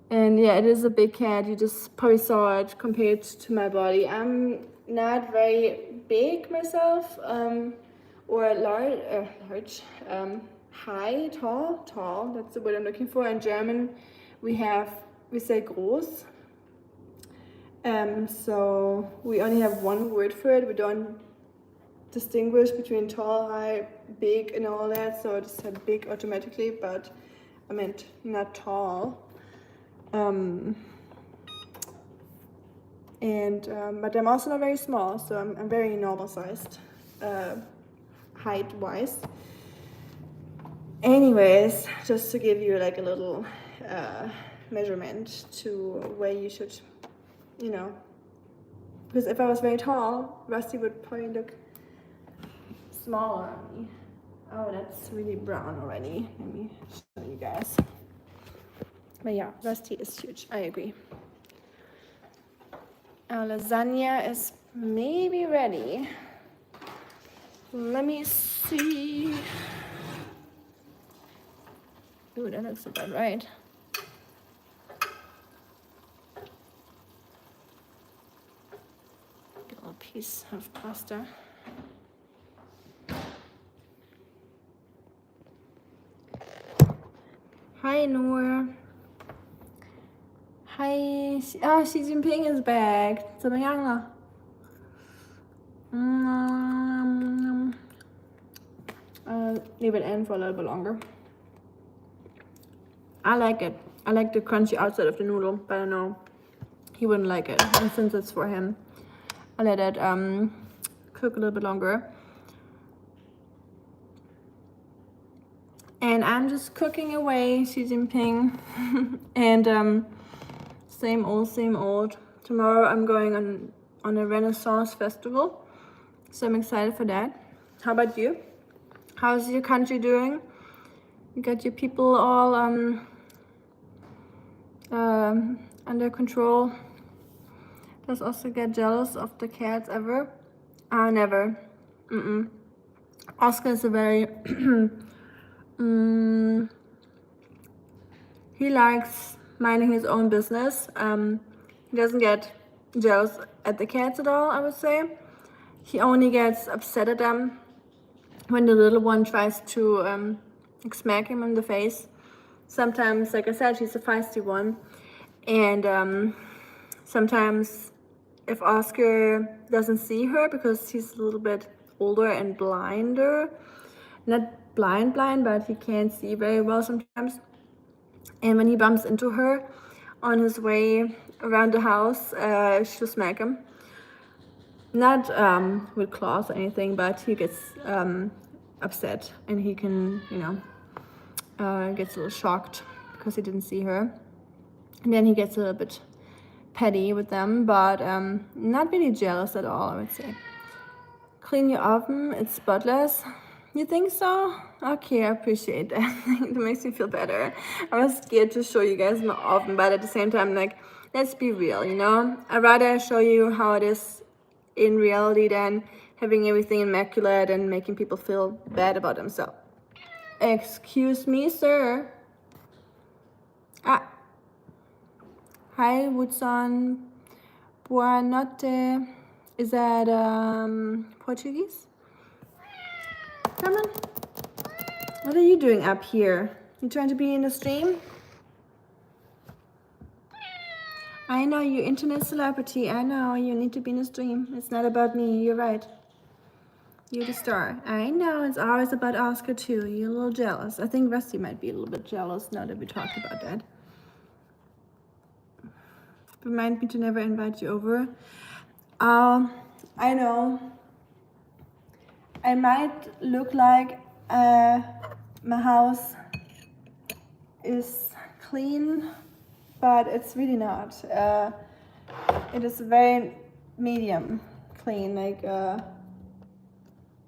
Speaker 1: And yeah, it is a big cat. You just probably saw it compared to my body. I'm not very big myself. Or large, high, tall, that's the word I'm looking for. In German, we say groß. So we only have one word for it. We don't distinguish between tall, high, big, and all that. So I just said big automatically, but I meant not tall. and but I'm also not very small, so I'm very normal sized, height wise. Anyways, just to give you like a little measurement to where you should, you know, because if I was very tall, Rusty would probably look smaller on me. Oh, that's really brown already. Let me show you guys. But yeah, Rusty is huge. I agree. Our lasagna is maybe ready. Let me see. Ooh, that looks about right. A little piece of pasta. Hi, Noor. Hi. Oh, Xi Jinping is back. 怎么样了? Leave it in for a little bit longer. I like it. I like the crunchy outside of the noodle, but I know he wouldn't like it. And since it's for him, I let it cook a little bit longer. And I'm just cooking away, Xi Jinping. And same old, same old. Tomorrow I'm going on a Renaissance festival, so I'm excited for that. How about you? How's your country doing? You got your people all under control? Does Oscar get jealous of the cats ever? Never. Oscar is a very he likes minding his own business. He doesn't get jealous at the cats at all, I would say. He only gets upset at them when the little one tries to smack him in the face. Sometimes, like I said, she's a feisty one. And sometimes if Oscar doesn't see her because he's a little bit older and blinder, not blind, but he can't see very well sometimes. And when he bumps into her on his way around the house, she'll smack him. Not with claws or anything, but he gets upset and he can, you know, gets a little shocked because he didn't see her. And then he gets a little bit petty with them, but not really jealous at all, I would say. Clean your oven, it's spotless. You think so? Okay, I appreciate that. That makes me feel better. I was scared to show you guys my oven, but at the same time, like, let's be real, you know? I'd rather show you how it is in reality than having everything immaculate and making people feel bad about themselves. Excuse me, sir. Hi, Woodson. Boa notte. Is that Portuguese? Come on. What are you doing up here? You trying to be in the stream? I know, you're internet celebrity. I know, you need to be in the stream. It's not about me, you're right. You're the star. I know, it's always about Oscar too. You're a little jealous. I think Rusty might be a little bit jealous now that we talked about that. Remind me to never invite you over. I know. I might look like my house is clean, but it's really not. It is very medium clean, like,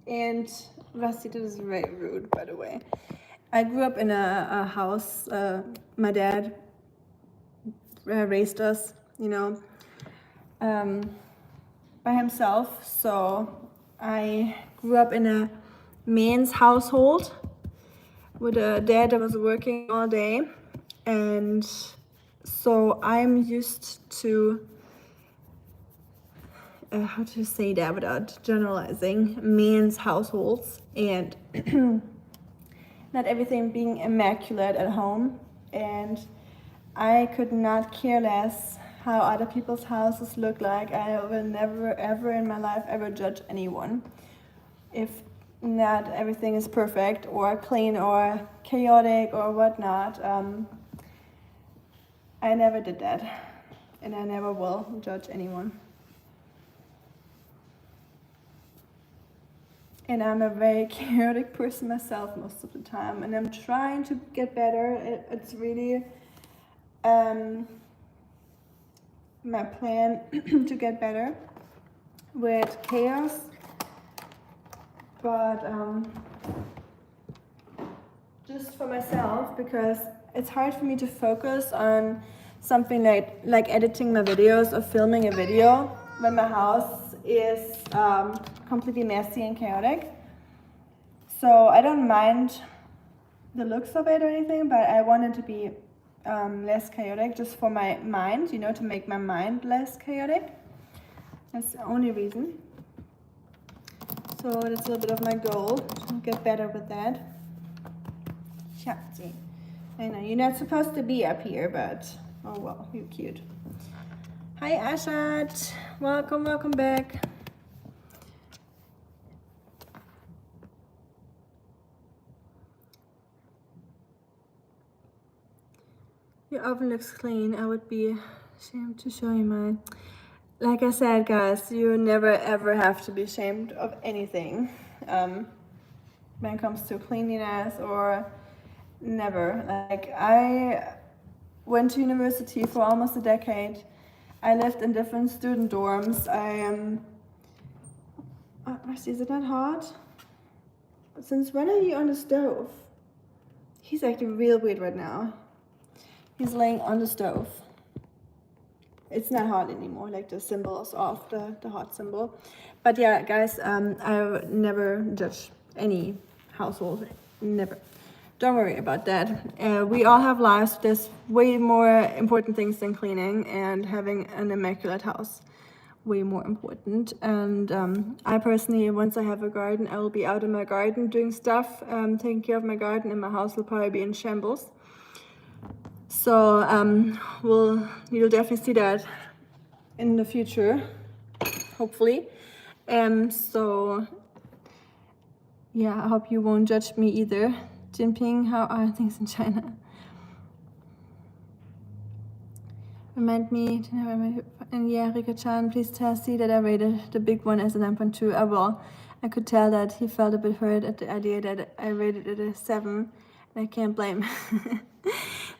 Speaker 1: and Rusty, this is very rude, by the way. I grew up in a house, my dad raised us, you know, by himself, so I grew up in a man's household with a dad that was working all day, and so I'm used to how to say that without generalizing, men's households, and not everything being immaculate at home. And I could not care less how other people's houses look like. I will never ever in my life ever judge anyone if not everything is perfect or clean or chaotic or whatnot. I never did that. and I never will judge anyone. And I'm a very chaotic person myself most of the time, and I'm trying to get better. It's really my plan to get better with chaos, but just for myself, because it's hard for me to focus on something like editing my videos or filming a video when my house is completely messy and chaotic. So I don't mind the looks of it or anything, but I want it to be less chaotic, just for my mind, you know, to make my mind less chaotic. That's the only reason. So that's a little bit of my goal, to get better with that. Shatti. I know you're not supposed to be up here, but oh well, you're cute. Hi Ashat, welcome back. Your oven looks clean. I would be ashamed to show you mine. Like I said, guys, you never ever have to be ashamed of anything when it comes to cleanliness, or never. Like, I went to university for almost a decade. I lived in different student dorms. Is it not hot? Since when are you on the stove? He's acting real weird right now. He's laying on the stove. It's not hot anymore, like the symbol is off, the hot symbol. But yeah, guys, I would never judge any household, never. Don't worry about that. We all have lives. There's way more important things than cleaning, and having an immaculate house, way more important. And I personally, once I have a garden, I will be out in my garden doing stuff, taking care of my garden, and my house will probably be in shambles. So you'll definitely see that in the future, hopefully. So yeah, I hope you won't judge me either. Jinping, how are things in China? Remind me, and yeah, Rika-chan, please tell C that I rated the big one as a 9.2. I will. I could tell that he felt a bit hurt at the idea that I rated it a 7, and I can't blame.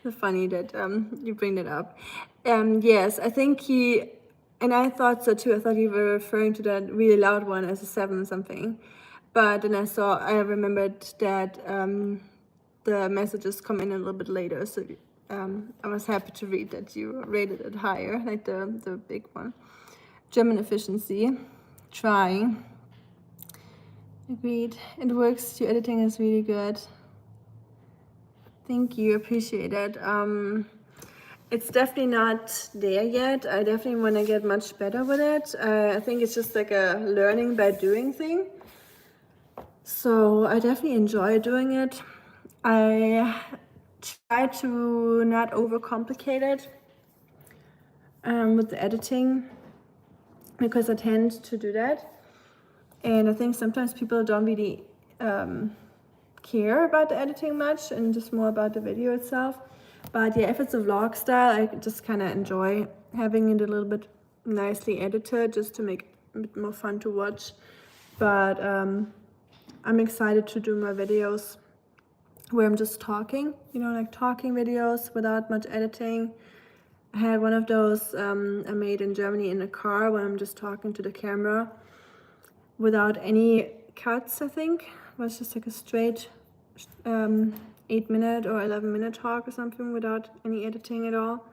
Speaker 1: It's funny that you bring that up. Yes, I think and I thought so too. I thought you were referring to that really loud one as a 7 something. But then I remembered that the messages come in a little bit later. So I was happy to read that you rated it higher, like the big one. German efficiency, trying. Agreed. It works. Your editing is really good. Thank you, appreciate it. It's definitely not there yet. I definitely want to get much better with it. I think it's just like a learning by doing thing. So I definitely enjoy doing it. I try to not overcomplicate it with the editing, because I tend to do that. And I think sometimes people don't really care about the editing much, and just more about the video itself. But yeah, if it's a vlog style, I just kind of enjoy having it a little bit nicely edited, just to make it a bit more fun to watch. But I'm excited to do my videos where I'm just talking, you know, like talking videos without much editing. I had one of those I made in Germany in a car, where I'm just talking to the camera without any cuts. I think it was just like a straight 8-minute or 11-minute talk or something, without any editing at all.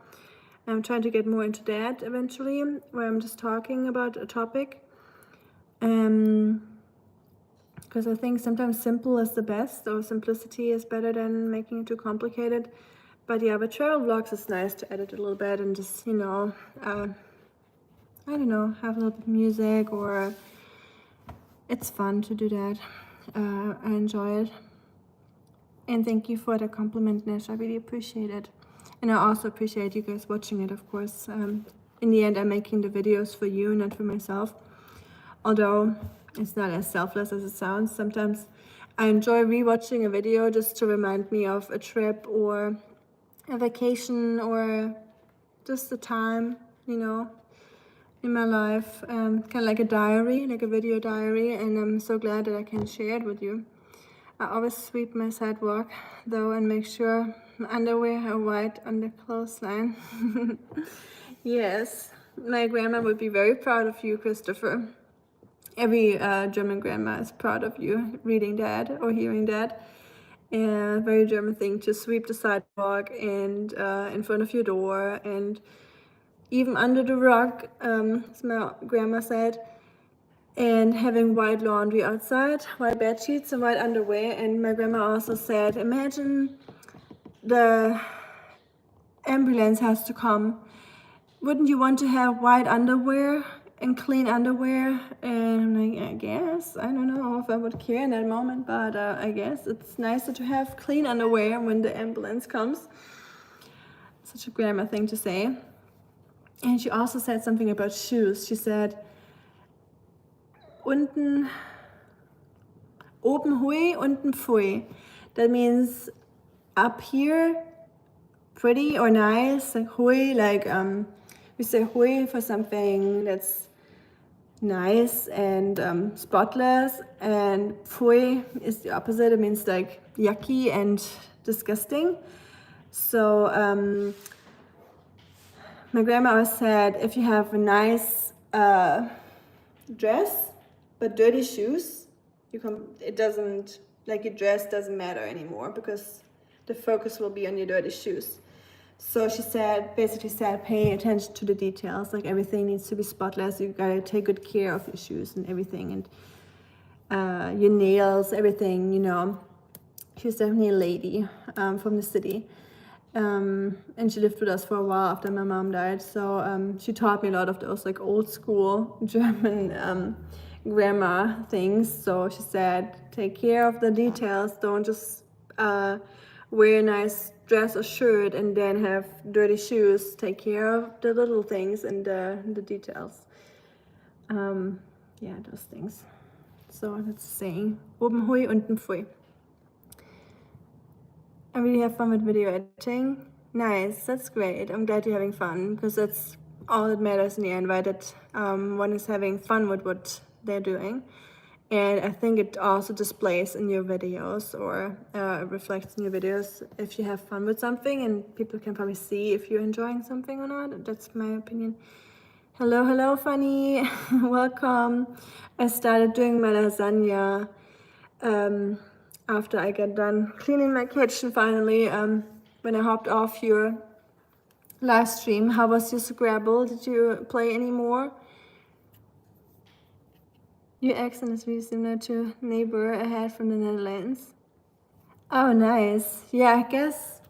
Speaker 1: I'm trying to get more into that eventually, where I'm just talking about a topic. Because I think sometimes simple is the best, or simplicity is better than making it too complicated. But yeah, with travel vlogs, it's nice to edit a little bit and just, you know, I don't know, have a little bit of music, or it's fun to do that. I enjoy it. And thank you for the compliment, Nish. I really appreciate it. And I also appreciate you guys watching it, of course. In the end, I'm making the videos for you, not for myself. Although it's not as selfless as it sounds. Sometimes I enjoy rewatching a video just to remind me of a trip or a vacation, or just the time in my life, kind of like a diary, like a video diary, and I'm so glad that I can share it with you. I always sweep my sidewalk though and make sure my underwear are white on the clothesline. Yes, my grandma would be very proud of you, Christopher. Every German grandma is proud of you reading that or hearing that. And very German thing to sweep the sidewalk and in front of your door and even under the rug, as my grandma said, and having white laundry outside, white bed sheets and white underwear. And my grandma also said, imagine the ambulance has to come. Wouldn't you want to have white underwear and clean underwear? And I'm like, I guess. I don't know if I would care in that moment, but I guess it's nicer to have clean underwear when the ambulance comes. Such a grandma thing to say. And she also said something about shoes. She said, unten, oben hui, unten pfui. That means up here, pretty or nice, like hui, like we say hui for something that's nice and spotless, and pfui is the opposite. It means like yucky and disgusting. So my grandma always said, if you have a nice dress but dirty shoes, it doesn't, like your dress doesn't matter anymore because the focus will be on your dirty shoes. So she basically said, pay attention to the details, like everything needs to be spotless. You gotta take good care of your shoes and everything, and your nails, everything, She was definitely a lady from the city. And she lived with us for a while after my mom died. So she taught me a lot of those like old school German grammar things. So she said, take care of the details. Don't just wear a nice dress or shirt and then have dirty shoes. Take care of the little things and the details. Yeah, those things. So that's saying, oben hui, unten pfui. I really have fun with video editing. Nice, that's great. I'm glad you're having fun because that's all that matters in the end, right? That one is having fun with what they're doing. And I think it also displays in your videos or reflects in your videos if you have fun with something, and people can probably see if you're enjoying something or not. That's my opinion. Hello, Fanny. Welcome. I started doing my lasagna after I got done cleaning my kitchen finally, when I hopped off your live stream. How was your Scrabble? Did you play any more? Your accent is really similar to a neighbor I had from the Netherlands. Oh, nice. Yeah, I guess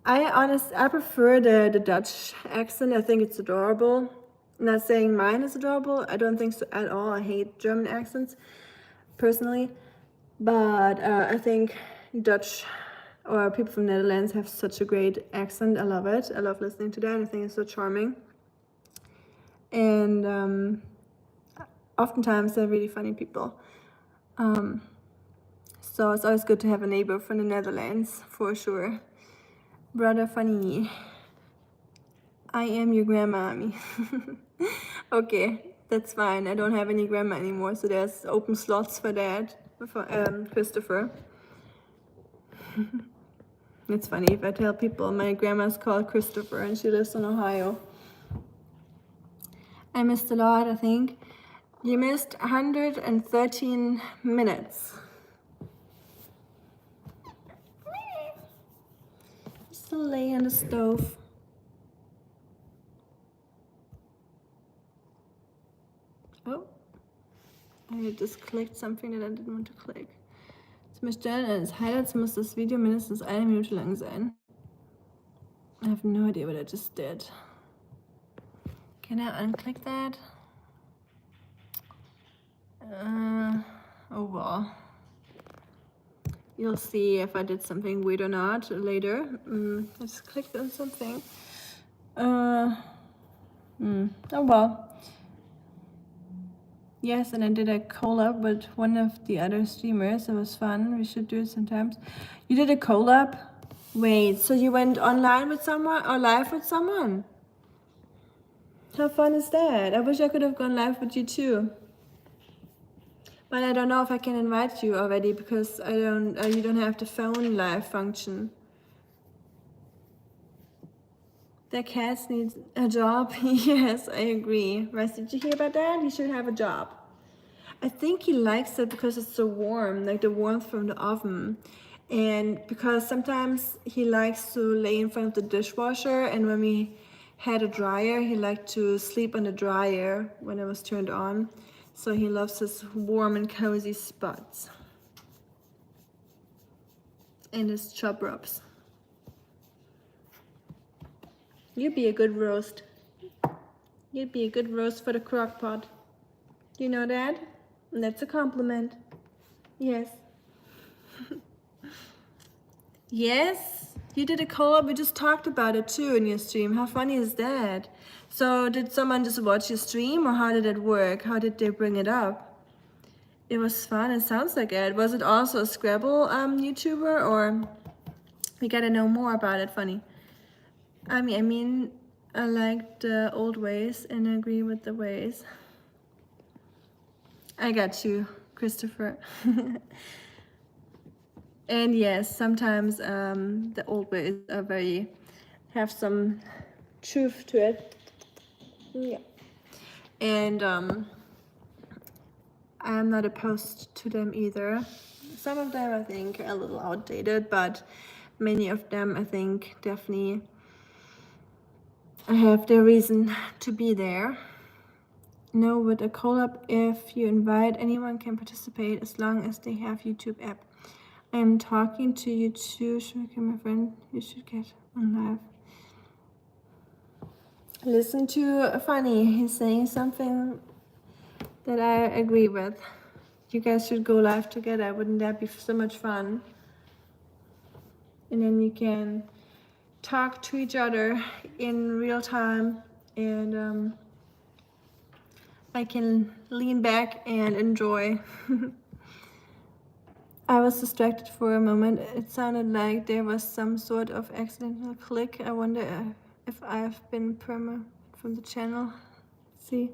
Speaker 1: I prefer the Dutch accent. I think it's adorable. I'm not saying mine is adorable. I don't think so at all. I hate German accents personally. But I think Dutch or people from Netherlands have such a great accent. I love it. I love listening to that. I think it's so charming. And oftentimes they're really funny people. So it's always good to have a neighbor from the Netherlands, for sure. Brother Funny. I am your grandma. Okay, that's fine. I don't have any grandma anymore, so there's open slots for that. For Christopher. It's funny if I tell people my grandma's called Christopher and she lives in Ohio. I missed a lot, I think. You missed 113 minutes. Still lay on the stove. Oh, I just clicked something that I didn't want to click. Zum Erstellen eines Highlights muss das Video mindestens 1 Minute lang sein. I have no idea what I just did. Can I unclick that? Oh well. You'll see if I did something weird or not later. I just clicked on something. Oh well. Yes, and I did a collab with one of the other streamers. It was fun. We should do it sometimes. You did a collab? Wait, so you went online with someone or live with someone? How fun is that? I wish I could have gone live with you too. But I don't know if I can invite you already because I don't. You don't have the phone live function. The cats need a job. Yes, I agree. Russ, did you hear about that? He should have a job. I think he likes it because it's so warm, like the warmth from the oven. And because sometimes he likes to lay in front of the dishwasher, and when we had a dryer, he liked to sleep on the dryer when it was turned on. So he loves his warm and cozy spots. And his chop rubs. You'd be a good roast. You'd be a good roast for the crock pot. Do you know that? And that's a compliment. Yes. Yes, you did a collab. We just talked about it too in your stream. How funny is that? So did someone just watch your stream, or how did it work? How did they bring it up? It was fun. It sounds like it. Was it also a Scrabble YouTuber, or we gotta know more about it? Funny. I mean, I like the old ways and I agree with the ways. I got you, Christopher. And yes, sometimes the old ways are have some truth to it. Yeah. And I'm not opposed to them either. Some of them I think are a little outdated, but many of them I think definitely have their reason to be there. No, with a collab, if you invite, anyone can participate as long as they have YouTube app. I am talking to you too, Shuki, my friend. You should get on live. Listen to Funny. He's saying something that I agree with. You guys should go live together. Wouldn't that be so much fun? And then you can talk to each other in real time, and I can lean back and enjoy. I was distracted for a moment. It sounded like there was some sort of accidental click. I wonder if I've been perma from the channel. See?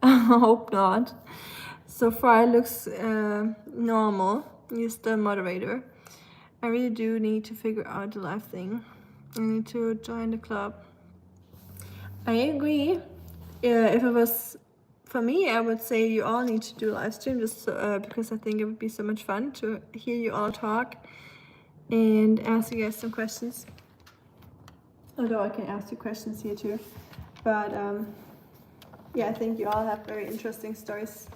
Speaker 1: I hope not. So far it looks normal. You're still moderator. I really do need to figure out the live thing. I need to join the club. I agree. If it was for me, I would say you all need to do live stream just because I think it would be so much fun to hear you all talk and ask you guys some questions. Although I can ask you questions here too. But yeah, I think you all have very interesting stories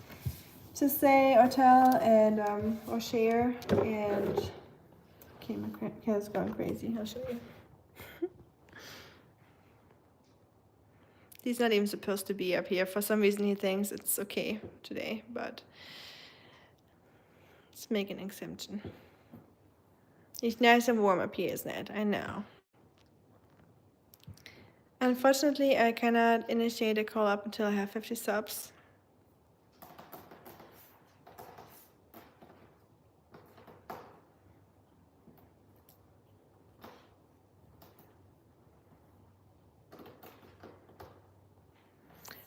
Speaker 1: to say or tell and or share. And okay, my cat's going crazy. I'll show you. He's not even supposed to be up here. For some reason he thinks it's okay today, but let's make an exemption. It's nice and warm up here, isn't it? I know. Unfortunately, I cannot initiate a call up until I have 50 subs.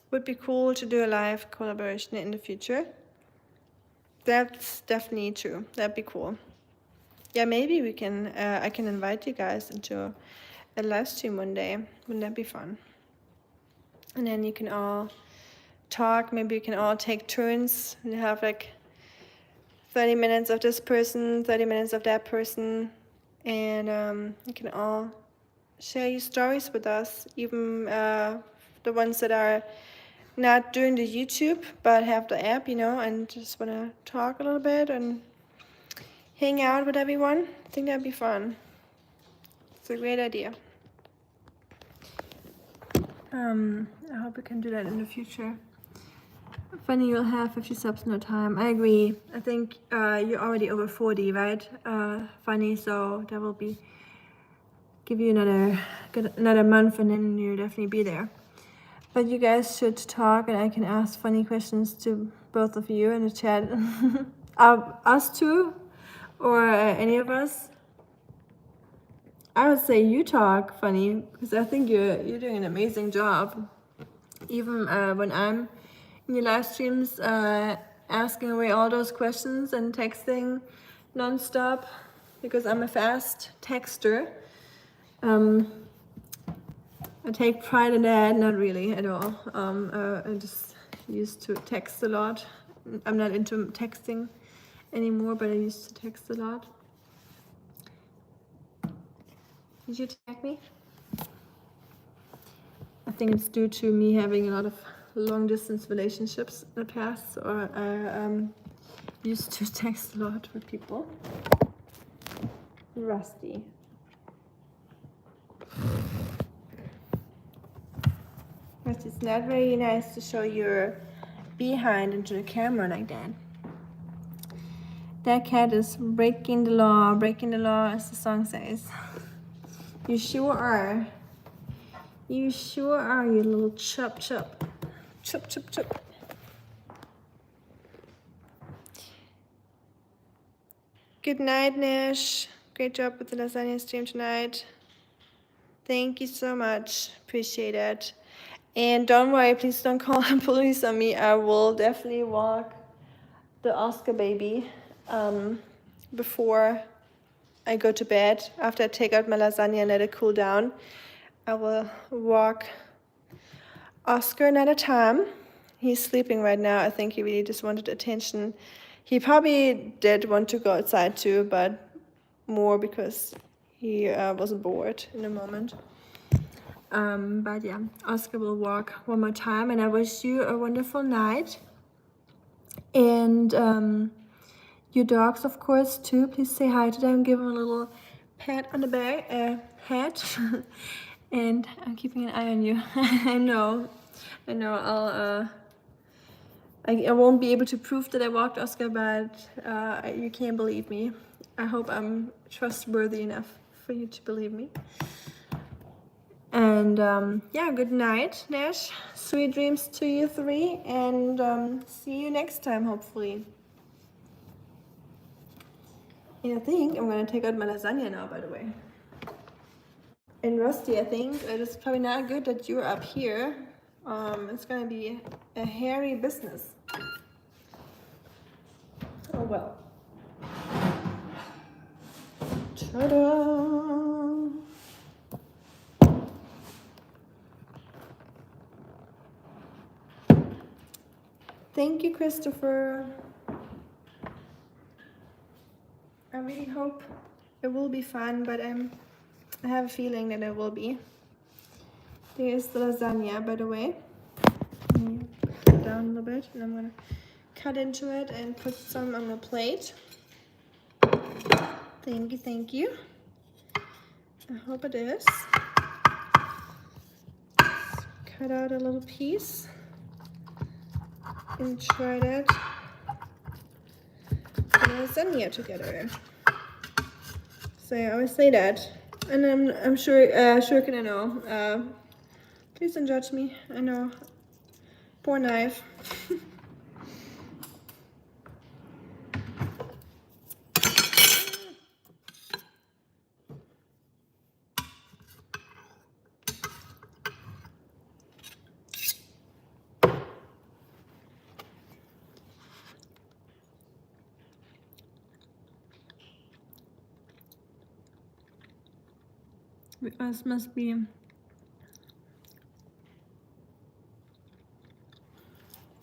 Speaker 1: Would be cool to do a live collaboration in the future. That's definitely true. That'd be cool. Yeah, maybe we can. I can invite you guys into a live stream one day. Wouldn't that be fun? And then you can all talk. Maybe you can all take turns and have like 30 minutes of this person, 30 minutes of that person, and you can all share your stories with us, even the ones that are not doing the YouTube but have the app, and just want to talk a little bit and hang out with everyone. I think that'd be fun. It's a great idea. I hope we can do that in the future. Funny, you'll have 50 subs no time. I agree. I think you're already over 40, right? Funny, so that will give you another month, and then you'll definitely be there. But you guys should talk, and I can ask funny questions to both of you in the chat. Us two, or any of us. I would say you talk, Funny, because I think you're doing an amazing job. even when I'm in your live streams asking away all those questions and texting non-stop because I'm a fast texter. I take pride in that, not really at all. I just used to text a lot. I'm not into texting anymore, but I used to text a lot. Did you tag me? I think it's due to me having a lot of long distance relationships in the past, so I used to text a lot with people. Rusty. But it's not very nice to show your behind into the camera like that. That cat is breaking the law, as the song says. You sure are. You sure are, you little chub chub. Chub chub chub. Good night, Nash. Great job with the lasagna stream tonight. Thank you so much. Appreciate it. And don't worry, please don't call the police on me. I will definitely walk the Oscar baby before I go to bed. After I take out my lasagna and let it cool down, I will walk Oscar another time. He's sleeping right now. I think he really just wanted attention. He probably did want to go outside too, but more because he wasn't bored in the moment. But yeah, Oscar will walk one more time, and I wish you a wonderful night. And your dogs, of course, too. Please say hi to them. Give them a little pat on the back, head. And I'm keeping an eye on you. I know. I won't be able to prove that I walked Oscar, but you can't believe me. I hope I'm trustworthy enough for you to believe me. And yeah, good night, Nash. Sweet dreams to you three, and see you next time, hopefully. And I think I'm gonna take out my lasagna now, by the way. And Rusty, I think it is probably not good that you're up here. It's gonna be a hairy business. Oh well. Ta-da! Thank you, Christopher. I really hope it will be fun, but I have a feeling that it will be. There's the lasagna, by the way. Put it down a little bit, and I'm gonna cut into it and put some on the plate. Thank you, thank you. I hope it is. Cut out a little piece and try that lasagna together. So I always say that, and I'm sure can I know. Please don't judge me. I know. Poor knife. This must be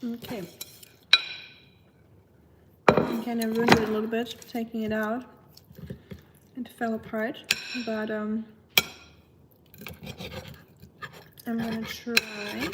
Speaker 1: okay. I kind of ruined it a little bit, taking it out. It fell apart, but I'm gonna try.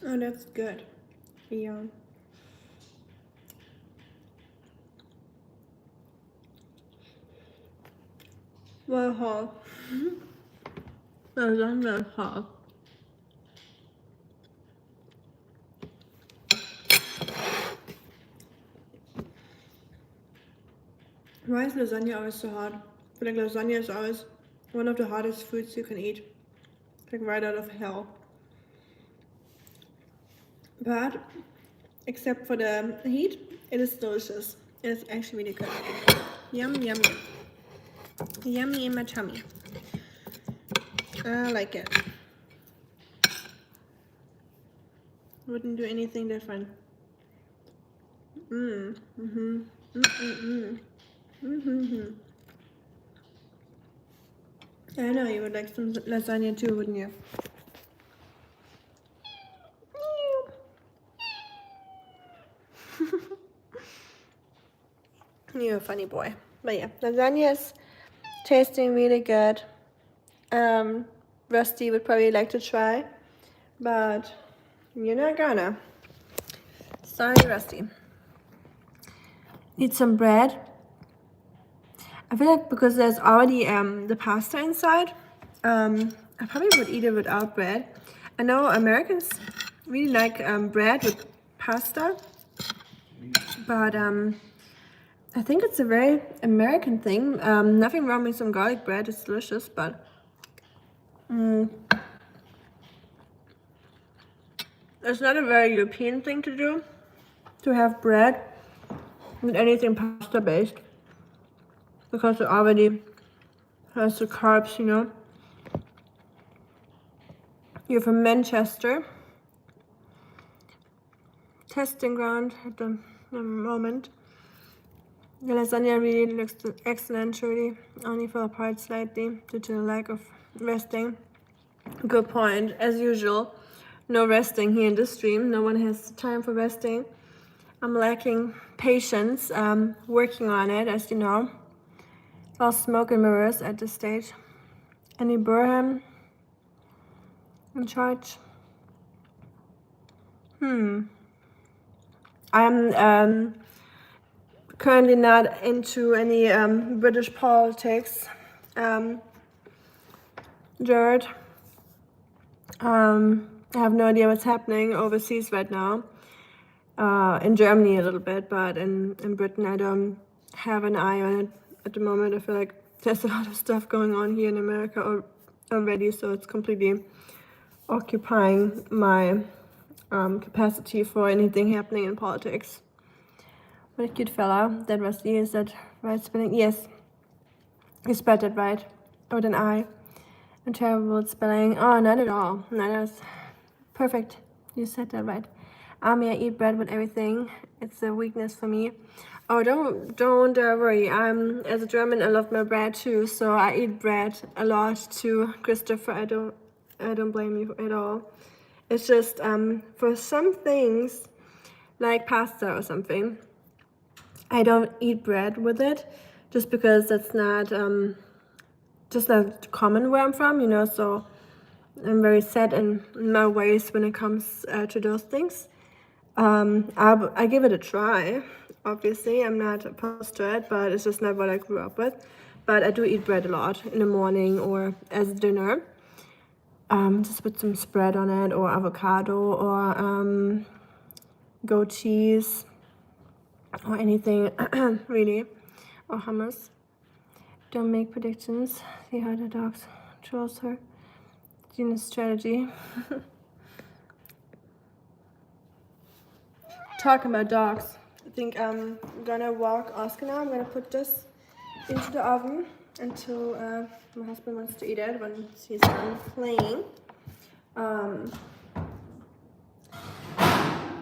Speaker 1: Oh, that's good. Yeah. Well, hot. That's hot. Why is lasagna always so hot? feel like lasagna is always one of the hardest foods you can eat. Like right out of hell. But except for the heat, it is delicious. It is actually really good. Yum, yum, yum. Yummy in my tummy. I like it. Wouldn't do anything different. I know you would like some lasagna too, wouldn't you? You're a funny boy. But yeah, lasagna is tasting really good. Rusty would probably like to try, but you're not gonna. Sorry, Rusty. Need some bread. I feel like because there's already the pasta inside, I probably would eat it without bread. I know Americans really like bread with pasta, but I think it's a very American thing. Nothing wrong with some garlic bread, it's delicious, but it's not a very European thing to do, to have bread with anything pasta based, because it already has the carbs, you know. You're from Manchester. Testing ground at the moment. The lasagna really looks excellent, really. Only fell apart slightly due to the lack of resting. Good point. As usual, no resting here in the stream. No one has time for resting. I'm lacking patience, working on it, as you know. All smoke and mirrors at this stage. Any Burham in charge? I'm currently not into any British politics. Jared, I have no idea what's happening overseas right now. In Germany a little bit, but in Britain I don't have an eye on it at the moment. I feel like there's a lot of stuff going on here in America already, so it's completely occupying my capacity for anything happening in politics. What a cute fella. That was the, is that right spelling? Yes. You spelled it right. With an I. And terrible spelling. Oh, not at all. No, that was perfect. You said that right. I eat bread with everything. It's a weakness for me. Oh, don't worry. As a German, I love my bread too, so I eat bread a lot too, Christopher. I don't blame you at all. It's just for some things, like pasta or something, I don't eat bread with it, just because that's not just not common where I'm from, you know. So I'm very set in my ways when it comes to those things. I give it a try. Obviously, I'm not opposed to it, but it's just not what I grew up with. But I do eat bread a lot in the morning or as dinner. Just put some spread on it, or avocado, or goat cheese, or anything really, or hummus. Don't make predictions. See how the dogs chose her. Gina's strategy. Talking about dogs, I think I'm gonna walk Oscar now. I'm gonna put this into the oven until my husband wants to eat it when he's done playing.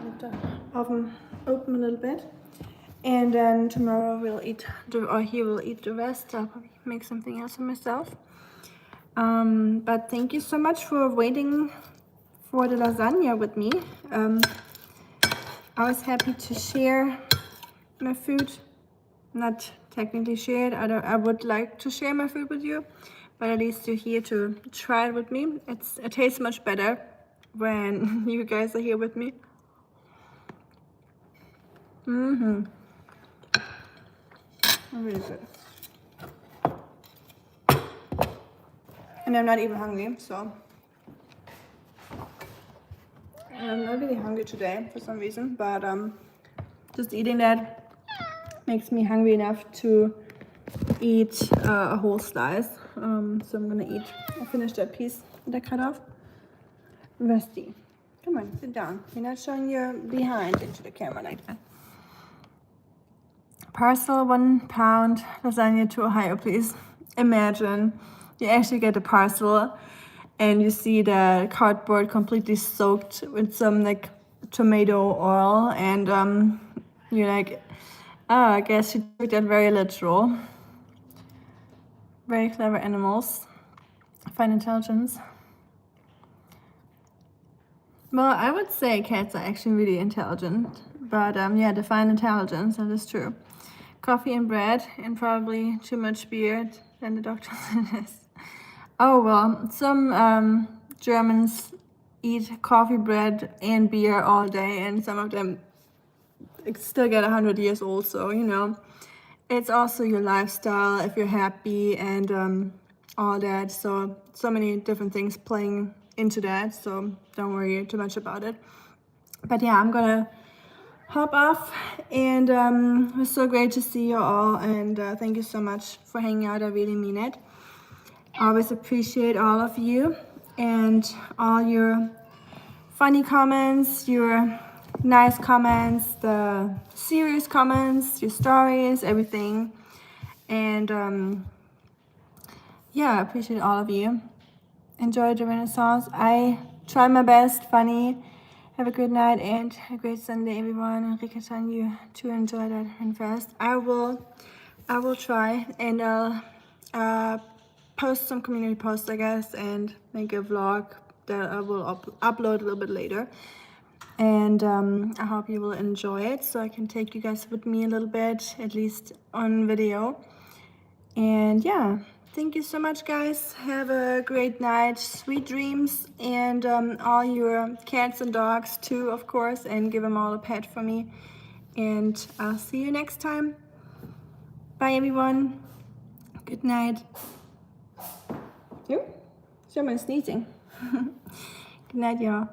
Speaker 1: Leave the oven open a little bit, and then tomorrow we'll eat, or he will eat the rest. I'll probably make something else for myself. But thank you so much for waiting for the lasagna with me. I was happy to share my food. Not technically share it. I would like to share my food with you, but at least you're here to try it with me. It tastes much better when you guys are here with me. Really good. And I'm not even hungry, so I'm not really hungry today for some reason, but just eating that makes me hungry enough to eat a whole slice. So I'm gonna finish that piece that I cut off. Rusty, come on, sit down. You're not showing your behind into the camera like that. Parcel 1 pound lasagna to Ohio, please. Imagine you actually get a parcel and you see the cardboard completely soaked with some like tomato oil, and you're like, oh, I guess she took that very literal. Very clever animals. Fine intelligence. Well, I would say cats are actually really intelligent, but yeah, define intelligence, that is true. Coffee and bread, and probably too much beer, then the doctor says. Oh well, some Germans eat coffee, bread, and beer all day, and some of them still get 100 years old. So you know, it's also your lifestyle if you're happy and all that. So many different things playing into that. So don't worry too much about it. But yeah, I'm gonna hop off, and it was so great to see you all, and thank you so much for hanging out. I really mean it. I always appreciate all of you and all your funny comments, your nice comments, the serious comments, your stories, everything. And yeah, I appreciate all of you. Enjoy the Renaissance. I try my best. Funny. Have a good night and a great Sunday, everyone. And Rikatan, you to enjoy that Renfest. I will try, and I'll post some community posts, I guess, and make a vlog that I will upload a little bit later. And I hope you will enjoy it, so I can take you guys with me a little bit, at least on video. And yeah, thank you so much, guys. Have a great night, sweet dreams, and all your cats and dogs too, of course, and give them all a pet for me. And I'll see you next time. Bye, everyone. Good night. Someone's sneezing. Good night, y'all.